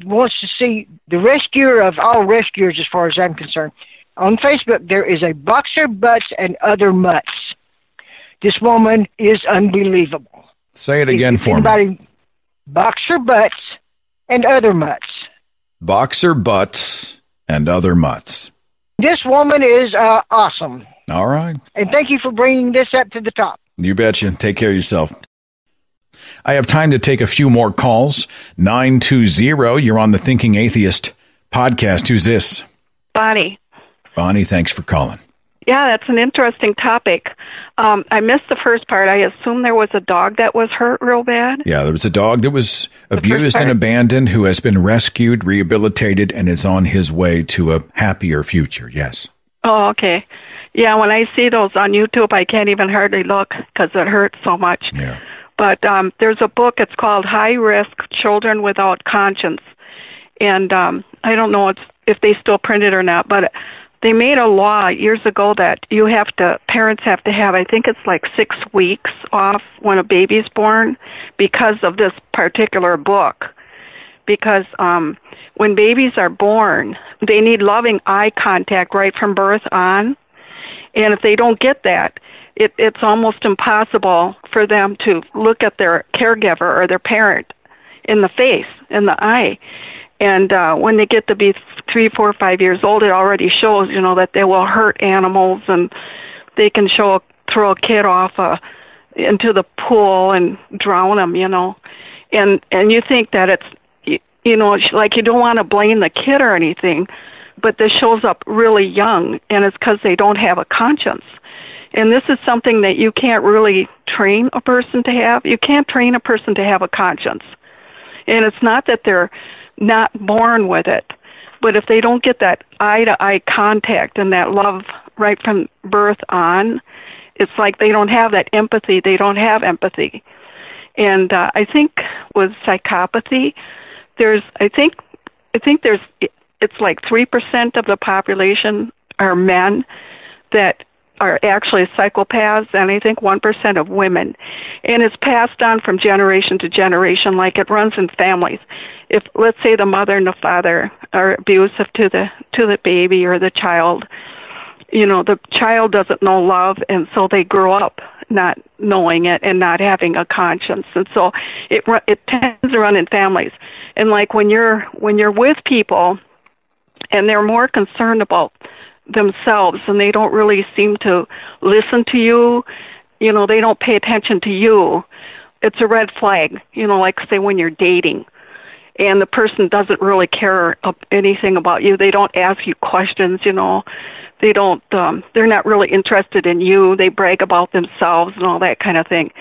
[SPEAKER 12] wants to see the rescuer of all rescuers, as far as I'm concerned. On Facebook, there is a Boxer Butts and Other Mutts. This woman is unbelievable.
[SPEAKER 6] Say it again for me.
[SPEAKER 12] Boxer Butts and Other Mutts.
[SPEAKER 6] Boxer Butts and Other Mutts.
[SPEAKER 12] This woman is awesome.
[SPEAKER 6] All right.
[SPEAKER 12] And thank you for bringing this up to the top.
[SPEAKER 6] You betcha. Take care of yourself. I have time to take a few more calls. 920, you're on the Thinking Atheist podcast. Who's this?
[SPEAKER 13] Bonnie.
[SPEAKER 6] Bonnie, thanks for calling.
[SPEAKER 13] Yeah, that's an interesting topic. I missed the first part. I assume there was a dog that was hurt real bad.
[SPEAKER 6] Yeah, there was a dog that was abused and abandoned who has been rescued, rehabilitated, and is on his way to a happier future. Yes.
[SPEAKER 13] Oh, okay. Yeah, when I see those on YouTube, I can't even hardly look because it hurts so much.
[SPEAKER 6] Yeah.
[SPEAKER 13] But there's a book. It's called High Risk Children Without Conscience. And I don't know if they still print it or not, but they made a law years ago that parents have to have, I think it's like 6 weeks off when a baby's born because of this particular book. Because when babies are born, they need loving eye contact right from birth on. And if they don't get that, it's almost impossible for them to look at their caregiver or their parent in the face, in the eye. And when they get to be 3, 4, 5 years old, it already shows, that they will hurt animals, and they can throw a kid off into the pool and drown them, And you think that it's, like you don't want to blame the kid or anything, but this shows up really young, and it's because they don't have a conscience. And this is something that you can't really train a person to have. You can't train a person to have a conscience. And it's not that they're not born with it, but if they don't get that eye-to-eye contact and that love right from birth on, it's like they don't have that empathy. They don't have empathy. And I think with psychopathy, it's like 3% of the population are men that are actually psychopaths, and I think 1% of women. And it's passed on from generation to generation, like it runs in families. If, let's say, the mother and the father are abusive to the baby or the child, the child doesn't know love, and so they grow up not knowing it and not having a conscience. And so it tends to run in families. And like when you're with people and they're more concerned about themselves and they don't really seem to listen to you, they don't pay attention to you, it's a red flag. Like say when you're dating and the person doesn't really care anything about you, they don't ask you questions, they don't, they're not really interested in you, they brag about themselves and all that kind of thing.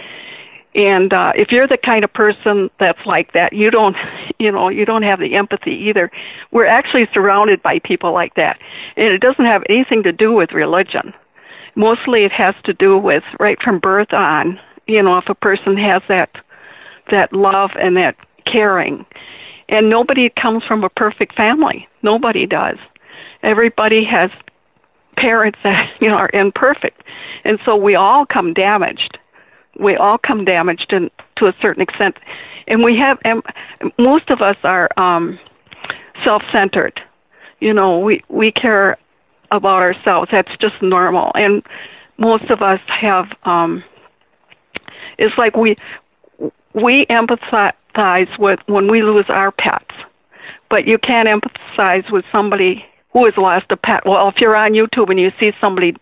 [SPEAKER 13] And if you're the kind of person that's like that, you don't have the empathy either. We're actually surrounded by people like that. And it doesn't have anything to do with religion. Mostly it has to do with right from birth on, if a person has that love and that caring. And nobody comes from a perfect family. Nobody does. Everybody has parents that, are imperfect. And so we all come damaged. We all come damaged to a certain extent. And most of us are self-centered. We care about ourselves. That's just normal. And most of us have, it's like we empathize with when we lose our pets, but you can't empathize with somebody who has lost a pet. Well, if you're on YouTube and you see somebody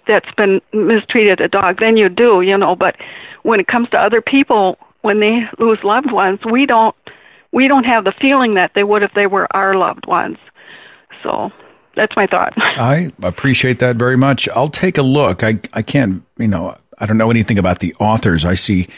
[SPEAKER 13] that's been mistreated a dog, then you do, but when it comes to other people, when they lose loved ones, we don't have the feeling that they would if they were our loved ones. So that's my thought.
[SPEAKER 6] I appreciate that very much. I'll take a look. I can't, I don't know anything about the authors. I see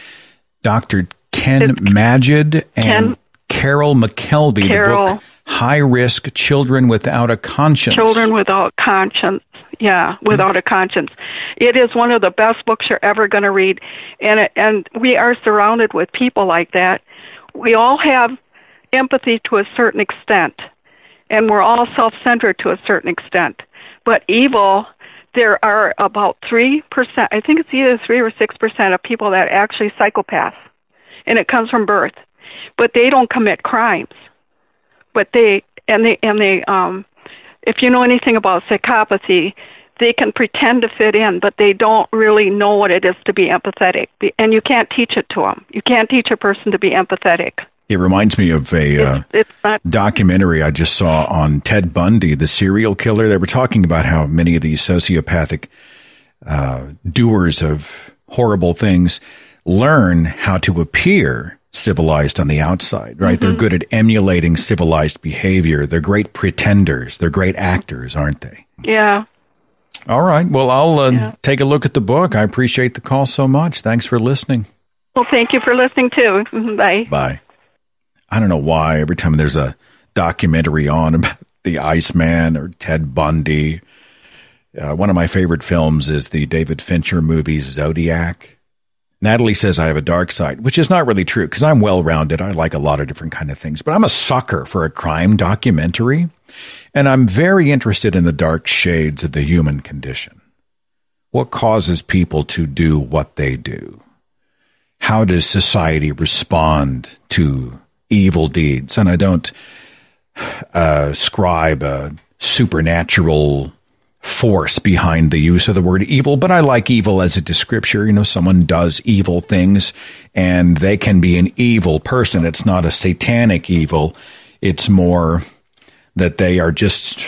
[SPEAKER 6] Dr. Ken Magid and Carol McKelvey, the book High Risk Children Without a Conscience.
[SPEAKER 13] Children Without Conscience. Yeah, Without a Conscience. It is one of the best books you're ever going to read. And we are surrounded with people like that. We all have empathy to a certain extent, and we're all self-centered to a certain extent. But evil, there are about 3%, I think it's either 3 or 6% of people that are actually psychopaths, and it comes from birth. But they don't commit crimes. But if you know anything about psychopathy, they can pretend to fit in, but they don't really know what it is to be empathetic. And you can't teach it to them. You can't teach a person to be empathetic.
[SPEAKER 6] It reminds me of a documentary I just saw on Ted Bundy, the serial killer. They were talking about how many of these sociopathic doers of horrible things learn how to appear civilized on the outside, right? Mm-hmm. They're good at emulating civilized behavior. They're great pretenders. They're great actors, aren't they?
[SPEAKER 13] Yeah.
[SPEAKER 6] All right. Well, I'll take a look at the book. I appreciate the call so much. Thanks for listening.
[SPEAKER 13] Well, thank you for listening, too. Bye.
[SPEAKER 6] Bye. I don't know why every time there's a documentary on about the Iceman or Ted Bundy, one of my favorite films is the David Fincher movie Zodiac. Natalie says I have a dark side, which is not really true because I'm well-rounded. I like a lot of different kind of things, but I'm a sucker for a crime documentary, and I'm very interested in the dark shades of the human condition. What causes people to do what they do? How does society respond to evil deeds? And I don't ascribe a supernatural force behind the use of the word evil, but I like evil as a descriptor. Someone does evil things and they can be an evil person. It's not a satanic evil. It's more that they are just,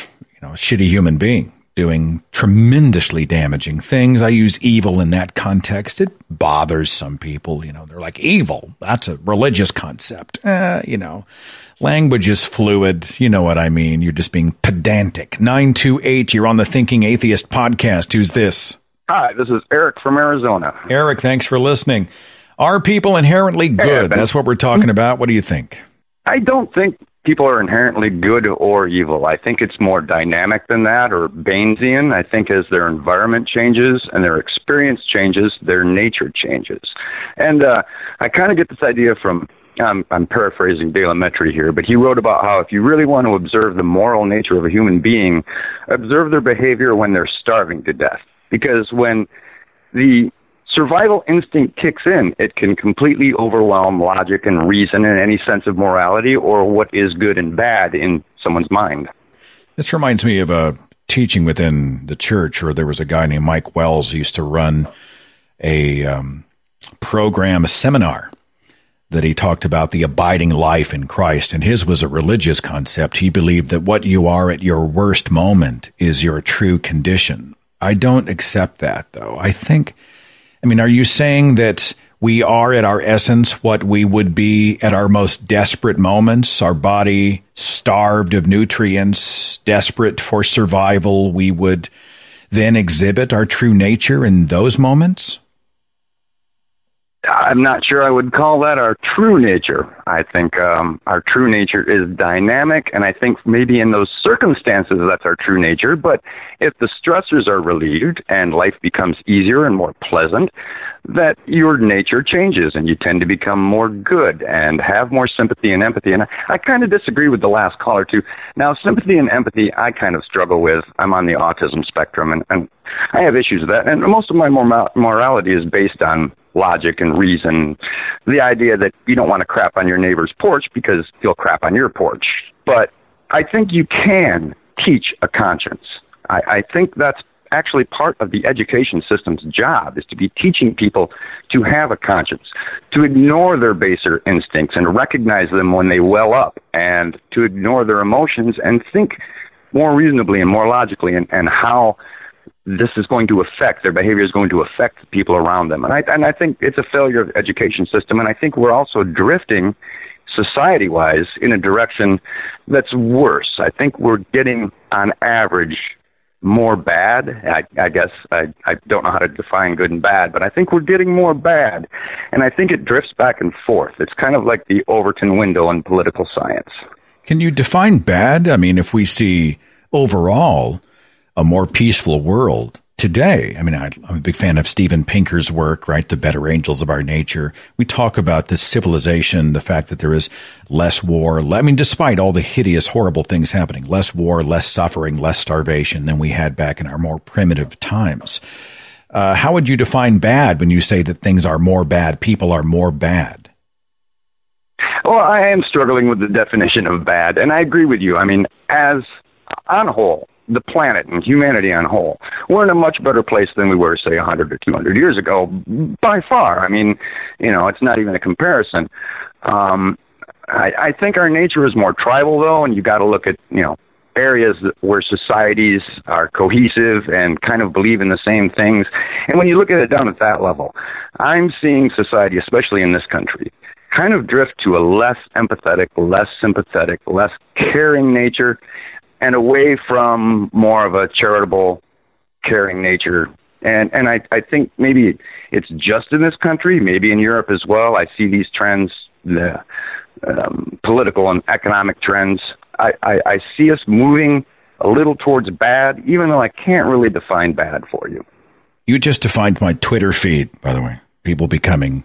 [SPEAKER 6] a shitty human being doing tremendously damaging things. I use evil in that context. It bothers some people. They're like, evil, that's a religious concept. Language is fluid. You know what I mean? You're just being pedantic. 928, you're on the Thinking Atheist podcast. Who's this?
[SPEAKER 14] Hi, this is Eric from Arizona.
[SPEAKER 6] Eric, thanks for listening. Are people inherently good? That's what we're talking about. What do you think?
[SPEAKER 14] I don't think people are inherently good or evil. I think it's more dynamic than that, or Bayesian. I think as their environment changes and their experience changes, their nature changes. And I kind of get this idea from, I'm paraphrasing Dale Metry here, but he wrote about how if you really want to observe the moral nature of a human being, observe their behavior when they're starving to death. Because when the survival instinct kicks in, it can completely overwhelm logic and reason and any sense of morality or what is good and bad in someone's mind.
[SPEAKER 6] This reminds me of a teaching within the church where there was a guy named Mike Wells who used to run a program, a seminar, that he talked about the abiding life in Christ, and his was a religious concept. He believed that what you are at your worst moment is your true condition. I don't accept that, though. Are you saying that we are at our essence what we would be at our most desperate moments, our body starved of nutrients, desperate for survival, we would then exhibit our true nature in those moments?
[SPEAKER 14] I'm not sure I would call that our true nature. I think our true nature is dynamic, and I think maybe in those circumstances that's our true nature. But if the stressors are relieved and life becomes easier and more pleasant, that your nature changes and you tend to become more good and have more sympathy and empathy. And I kind of disagree with the last caller, too. Now, sympathy and empathy, I kind of struggle with. I'm on the autism spectrum, and I have issues with that. And most of my morality is based on logic and reason, the idea that you don't want to crap on your neighbor's porch because he'll crap on your porch. But I think you can teach a conscience. I think that's actually part of the education system's job, is to be teaching people to have a conscience, to ignore their baser instincts and recognize them when they well up, and to ignore their emotions and think more reasonably and more logically, and how this is going to affect, their behavior is going to affect the people around them. And I think it's a failure of the education system, and I think we're also drifting society-wise in a direction that's worse. I think we're getting, on average, more bad. I guess I don't know how to define good and bad, but I think we're getting more bad. And I think it drifts back and forth. It's kind of like the Overton window in political science.
[SPEAKER 6] Can you define bad? I mean, if we see overall a more peaceful world today, I mean, I'm a big fan of Steven Pinker's work, right? The Better Angels of Our Nature. We talk about this civilization, the fact that there is less war. I mean, despite all the hideous, horrible things happening, less war, less suffering, less starvation than we had back in our more primitive times. How would you define bad when you say that things are more bad, people are more bad?
[SPEAKER 14] Well, I am struggling with the definition of bad, and I agree with you. I mean, as on whole, the planet and humanity on whole, we're in a much better place than we were, say, 100 or 200 years ago, by far. I mean, it's not even a comparison. I think our nature is more tribal, though, and you got to look at, areas where societies are cohesive and kind of believe in the same things. And when you look at it down at that level, I'm seeing society, especially in this country, kind of drift to a less empathetic, less sympathetic, less caring nature, and away from more of a charitable, caring nature. And I think maybe it's just in this country, maybe in Europe as well. I see these trends, the political and economic trends. I see us moving a little towards bad, even though I can't really define bad for you.
[SPEAKER 6] You just defined my Twitter feed, by the way. People becoming,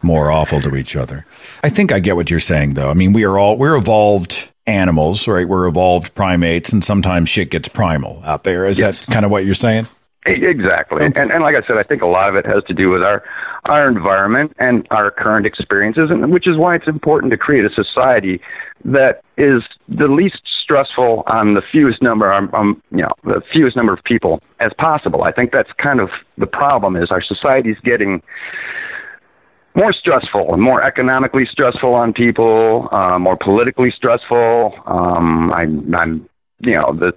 [SPEAKER 6] more awful to each other. I think I get what you're saying, though. I mean, we're evolved animals, right? We're evolved primates, and sometimes shit gets primal out there. Is that kind of what you're saying?
[SPEAKER 14] Exactly. Okay. And like I said, I think a lot of it has to do with our environment and our current experiences, and which is why it's important to create a society that is the least stressful on the fewest number, the fewest number of people as possible. I think that's kind of the problem, is our society is getting more stressful and more economically stressful on people, more politically stressful.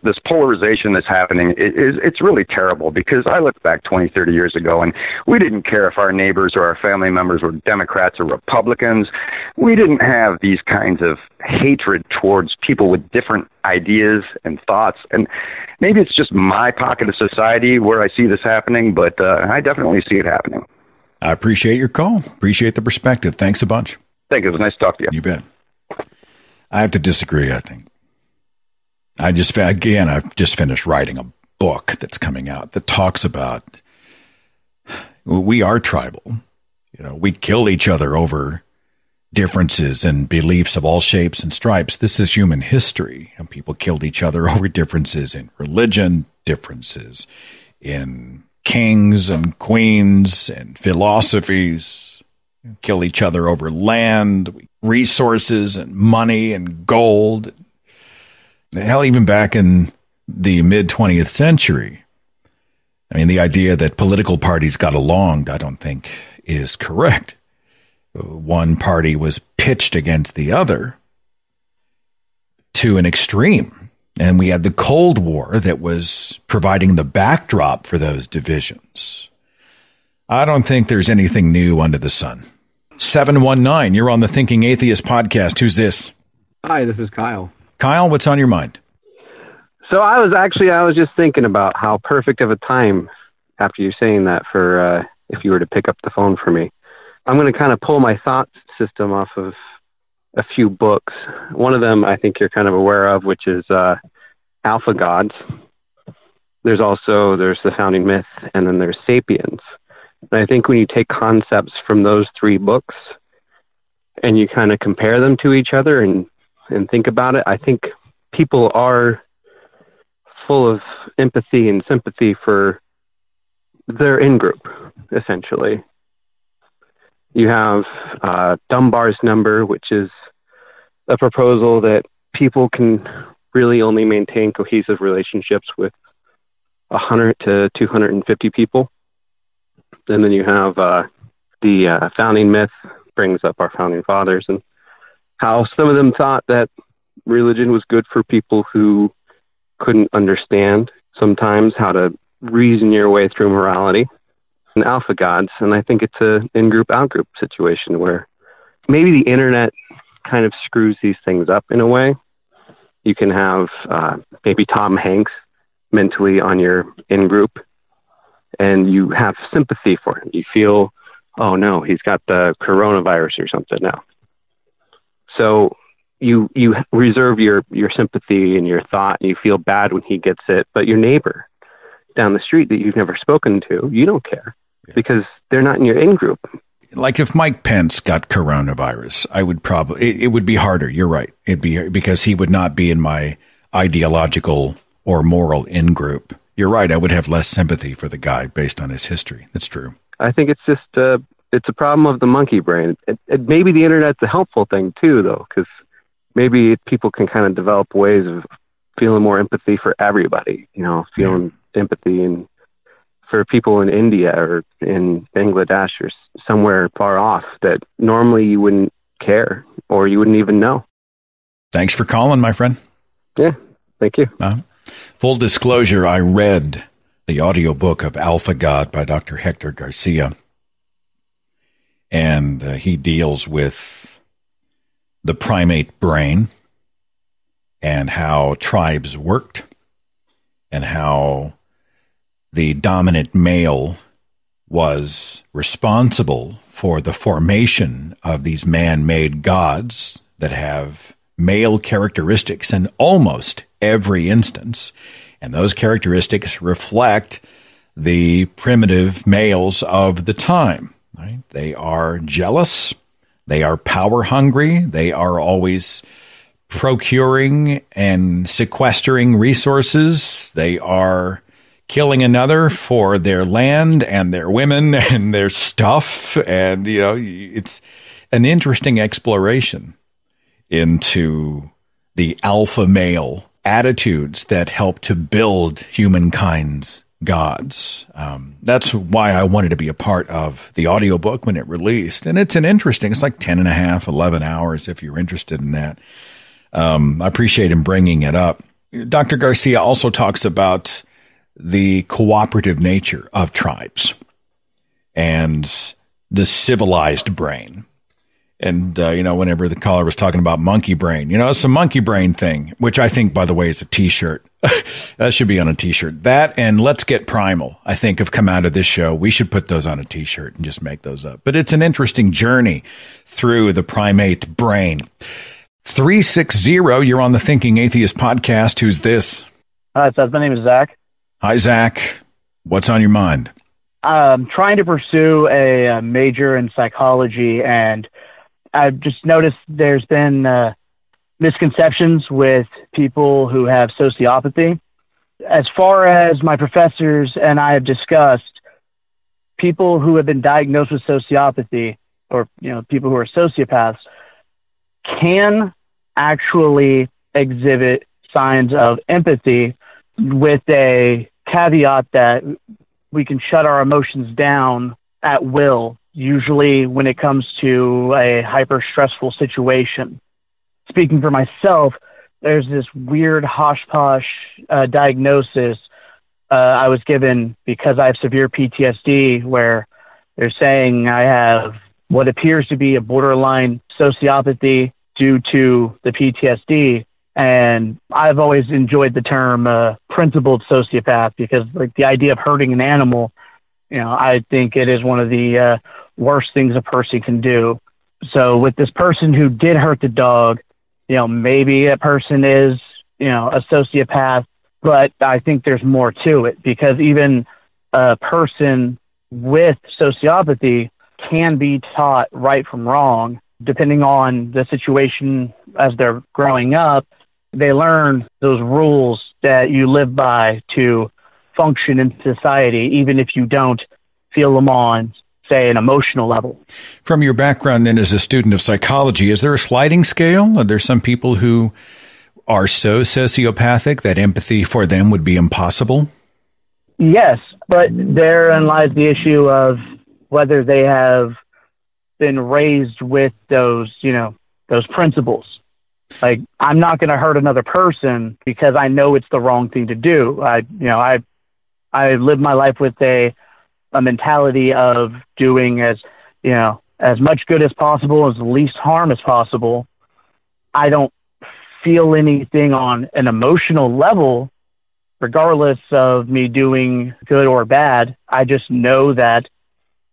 [SPEAKER 14] This polarization that's happening, it's really terrible, because I look back 20, 30 years ago, and we didn't care if our neighbors or our family members were Democrats or Republicans. We didn't have these kinds of hatred towards people with different ideas and thoughts. And maybe it's just my pocket of society where I see this happening, but I definitely see it happening.
[SPEAKER 6] I appreciate your call. Appreciate the perspective. Thanks a bunch.
[SPEAKER 14] Thank you. It was nice to talk to you.
[SPEAKER 6] You bet. I have to disagree, I think. I've just finished writing a book that's coming out that talks about, we are tribal. We kill each other over differences and beliefs of all shapes and stripes. This is human history. And people killed each other over differences in religion, differences in kings and queens and philosophies, kill each other over land, resources and money and gold. Hell, even back in the mid-20th century, I mean, the idea that political parties got along, I don't think is correct. One party was pitched against the other to an extreme. And we had the Cold War that was providing the backdrop for those divisions. I don't think there's anything new under the sun. 719, you're on the Thinking Atheist podcast. Who's this?
[SPEAKER 15] Hi, this is Kyle.
[SPEAKER 6] Kyle, what's on your mind?
[SPEAKER 15] So I was just thinking about how perfect of a time, after you saying that, for if you were to pick up the phone for me. I'm going to kind of pull my thought system off of a few books. One of them I think you're kind of aware of, which is Alpha Gods. There's the Founding Myth, and then there's Sapiens. And I think when you take concepts from those three books and you kind of compare them to each other and think about it, I think people are full of empathy and sympathy for their in-group, essentially. You have Dunbar's number, which is a proposal that people can really only maintain cohesive relationships with 100 to 250 people. And then you have the Founding Myth, brings up our Founding Fathers and how some of them thought that religion was good for people who couldn't understand sometimes how to reason your way through morality, and alpha gods. And I think it's an in-group, out-group situation where maybe the internet kind of screws these things up in a way. You can have maybe Tom Hanks mentally on your in-group, and you have sympathy for him. You feel, oh no, he's got the coronavirus or something now. So you reserve your sympathy and your thought, and you feel bad when he gets it. But your neighbor down the street that you've never spoken to, you don't care because they're not in your in-group.
[SPEAKER 6] Like if Mike Pence got coronavirus, I would probably, it would be harder. You're right. It'd be because he would not be in my ideological or moral in-group. You're right. I would have less sympathy for the guy based on his history. That's true.
[SPEAKER 15] I think it's just, it's a problem of the monkey brain. Maybe the internet's a helpful thing too, though, because maybe people can kind of develop ways of feeling more empathy for everybody, feeling empathy and for people in India or in Bangladesh or somewhere far off that normally you wouldn't care or you wouldn't even know.
[SPEAKER 6] Thanks for calling, my friend.
[SPEAKER 15] Yeah, thank you.
[SPEAKER 6] Full disclosure, I read the audiobook of Alpha God by Dr. Hector Garcia, and he deals with the primate brain and how tribes worked and how the dominant male was responsible for the formation of these man-made gods that have male characteristics in almost every instance. And those characteristics reflect the primitive males of the time. Right? They are jealous. They are power hungry. They are always procuring and sequestering resources. They are killing another for their land and their women and their stuff. And, it's an interesting exploration into the alpha male attitudes that help to build humankind's gods. That's why I wanted to be a part of the audiobook when it released. And it's it's like 10 and a half, 11 hours if you're interested in that. I appreciate him bringing it up. Dr. Garcia also talks about the cooperative nature of tribes and the civilized brain. And, whenever the caller was talking about monkey brain, it's a monkey brain thing, which I think, by the way, is a T-shirt. That should be on a T-shirt. That and Let's Get Primal, I think, have come out of this show. We should put those on a T-shirt and just make those up. But it's an interesting journey through the primate brain. 360, you're on the Thinking Atheist podcast. Who's this?
[SPEAKER 16] Hi, Seth. My name is Zach.
[SPEAKER 6] Hi, Zach. What's on your mind?
[SPEAKER 16] I'm trying to pursue a major in psychology, and I've just noticed there's been misconceptions with people who have sociopathy. As far as my professors and I have discussed, people who have been diagnosed with sociopathy, or people who are sociopaths, can actually exhibit signs of empathy, with a caveat that we can shut our emotions down at will, usually when it comes to a hyper-stressful situation. Speaking for myself, there's this weird hosh-posh diagnosis I was given because I have severe PTSD, where they're saying I have what appears to be a borderline sociopathy due to the PTSD. And I've always enjoyed the term principled sociopath, because the idea of hurting an animal, I think it is one of the worst things a person can do. So with this person who did hurt the dog, maybe a person is, a sociopath, but I think there's more to it, because even a person with sociopathy can be taught right from wrong, depending on the situation as they're growing up. They learn those rules that you live by to function in society, even if you don't feel them on, say, an emotional level.
[SPEAKER 6] From your background then as a student of psychology, is there a sliding scale? Are there some people who are so sociopathic that empathy for them would be impossible?
[SPEAKER 16] Yes, but therein lies the issue of whether they have been raised with those, those principles. Like, I'm not going to hurt another person because I know it's the wrong thing to do. I live my life with a mentality of doing as much good as possible, as the least harm as possible. I don't feel anything on an emotional level, regardless of me doing good or bad. I just know that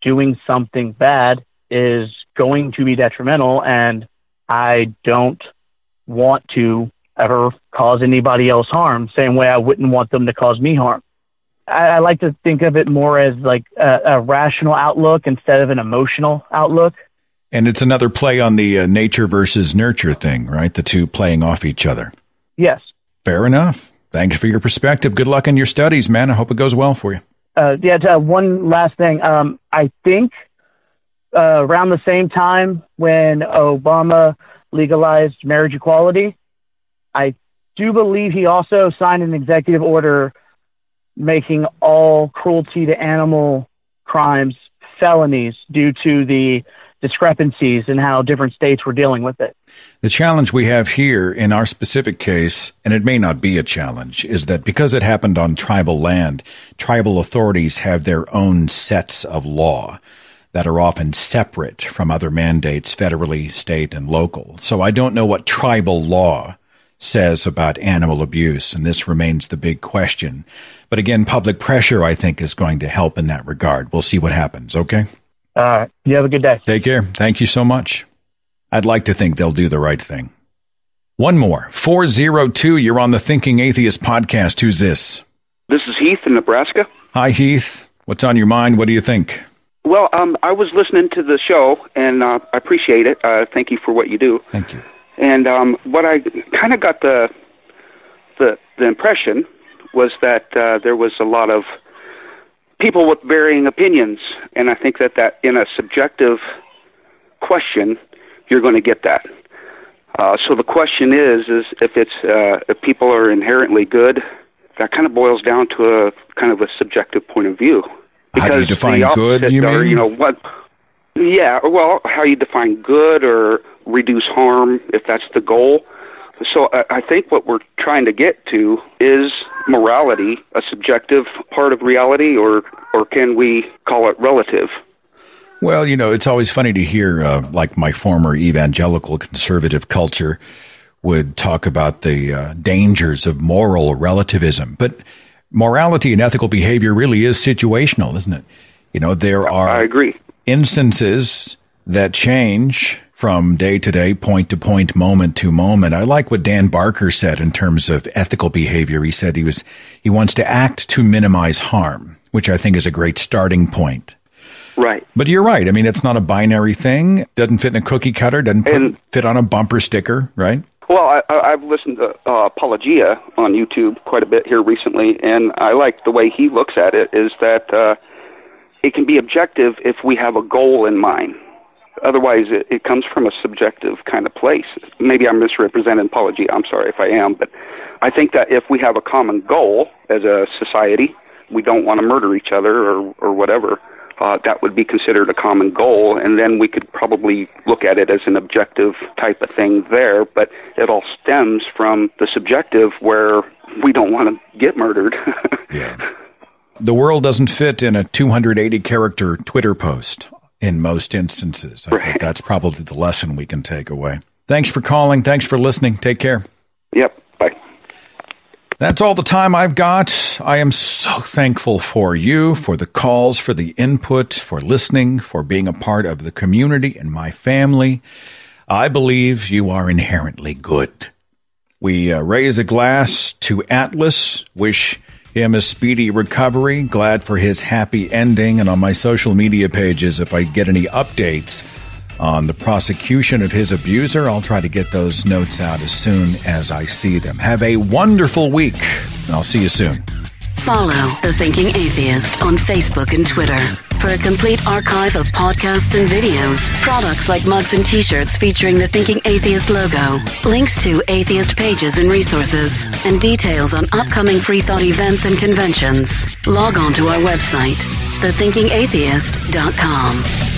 [SPEAKER 16] doing something bad is going to be detrimental, and I don't want to ever cause anybody else harm, same way I wouldn't want them to cause me harm. I like to think of it more as like a rational outlook instead of an emotional outlook.
[SPEAKER 6] And it's another play on the nature versus nurture thing, right? The two playing off each other.
[SPEAKER 16] Yes.
[SPEAKER 6] Fair enough. Thanks for your perspective. Good luck in your studies, man. I hope it goes well for you.
[SPEAKER 16] One last thing. I think around the same time when Obama legalized marriage equality, I do believe he also signed an executive order making all cruelty to animal crimes felonies due to the discrepancies in how different states were dealing with it.
[SPEAKER 6] The challenge we have here in our specific case, and it may not be a challenge, is that because it happened on tribal land, tribal authorities have their own sets of law that are often separate from other mandates, federally, state, and local. So I don't know what tribal law says about animal abuse, and this remains the big question. But again, public pressure, I think, is going to help in that regard. We'll see what happens, okay?
[SPEAKER 16] All right. You have a good day.
[SPEAKER 6] Take care. Thank you so much. I'd like to think they'll do the right thing. One more. 402, you're on the Thinking Atheist podcast. Who's this?
[SPEAKER 17] This is Heath in Nebraska.
[SPEAKER 6] Hi, Heath. What's on your mind? What do you think?
[SPEAKER 17] Well, I was listening to the show, and I appreciate it. Thank you for what you do.
[SPEAKER 6] Thank you.
[SPEAKER 17] And what I kind of got the impression was that there was a lot of people with varying opinions, and I think that in a subjective question, you're going to get that. So the question is if people are inherently good, that kind of boils down to a kind of a subjective point of view. Because
[SPEAKER 6] how do you define good, you mean?
[SPEAKER 17] How you define good or reduce harm, if that's the goal. So I think what we're trying to get to is morality a subjective part of reality, or can we call it relative?
[SPEAKER 6] Well, it's always funny to hear, like my former evangelical conservative culture would talk about the dangers of moral relativism. But morality and ethical behavior really is situational, isn't it? There are
[SPEAKER 17] I agree.
[SPEAKER 6] Instances that change from day to day, point to point, moment to moment. I like what Dan Barker said in terms of ethical behavior. He said he wants to act to minimize harm, which I think is a great starting point.
[SPEAKER 17] Right.
[SPEAKER 6] But you're right. I mean, it's not a binary thing. Doesn't fit in a cookie cutter. Doesn't fit on a bumper sticker, right?
[SPEAKER 17] Well, I've listened to Apologia on YouTube quite a bit here recently, and I like the way he looks at it, is that it can be objective if we have a goal in mind. Otherwise, it comes from a subjective kind of place. Maybe I'm misrepresenting Apologia. I'm sorry if I am. But I think that if we have a common goal as a society, we don't want to murder each other or whatever, that would be considered a common goal. And then we could probably look at it as an objective type of thing there. But it all stems from the subjective where we don't want to get murdered.
[SPEAKER 6] Yeah. The world doesn't fit in a 280-character Twitter post. In most instances. I think that's probably the lesson we can take away. Thanks for calling. Thanks for listening. Take care.
[SPEAKER 17] Yep. Bye.
[SPEAKER 6] That's all the time I've got. I am so thankful for you, for the calls, for the input, for listening, for being a part of the community and my family. I believe you are inherently good. We raise a glass to Atlas. Wish him a speedy recovery. Glad for his happy ending. And on my social media pages, if I get any updates on the prosecution of his abuser, I'll try to get those notes out as soon as I see them. Have a wonderful week, and I'll see you soon.
[SPEAKER 2] Follow The Thinking Atheist on Facebook and Twitter for a complete archive of podcasts and videos, products like mugs and t-shirts featuring the Thinking Atheist logo, links to atheist pages and resources, and details on upcoming free thought events and conventions. Log on to our website, thethinkingatheist.com.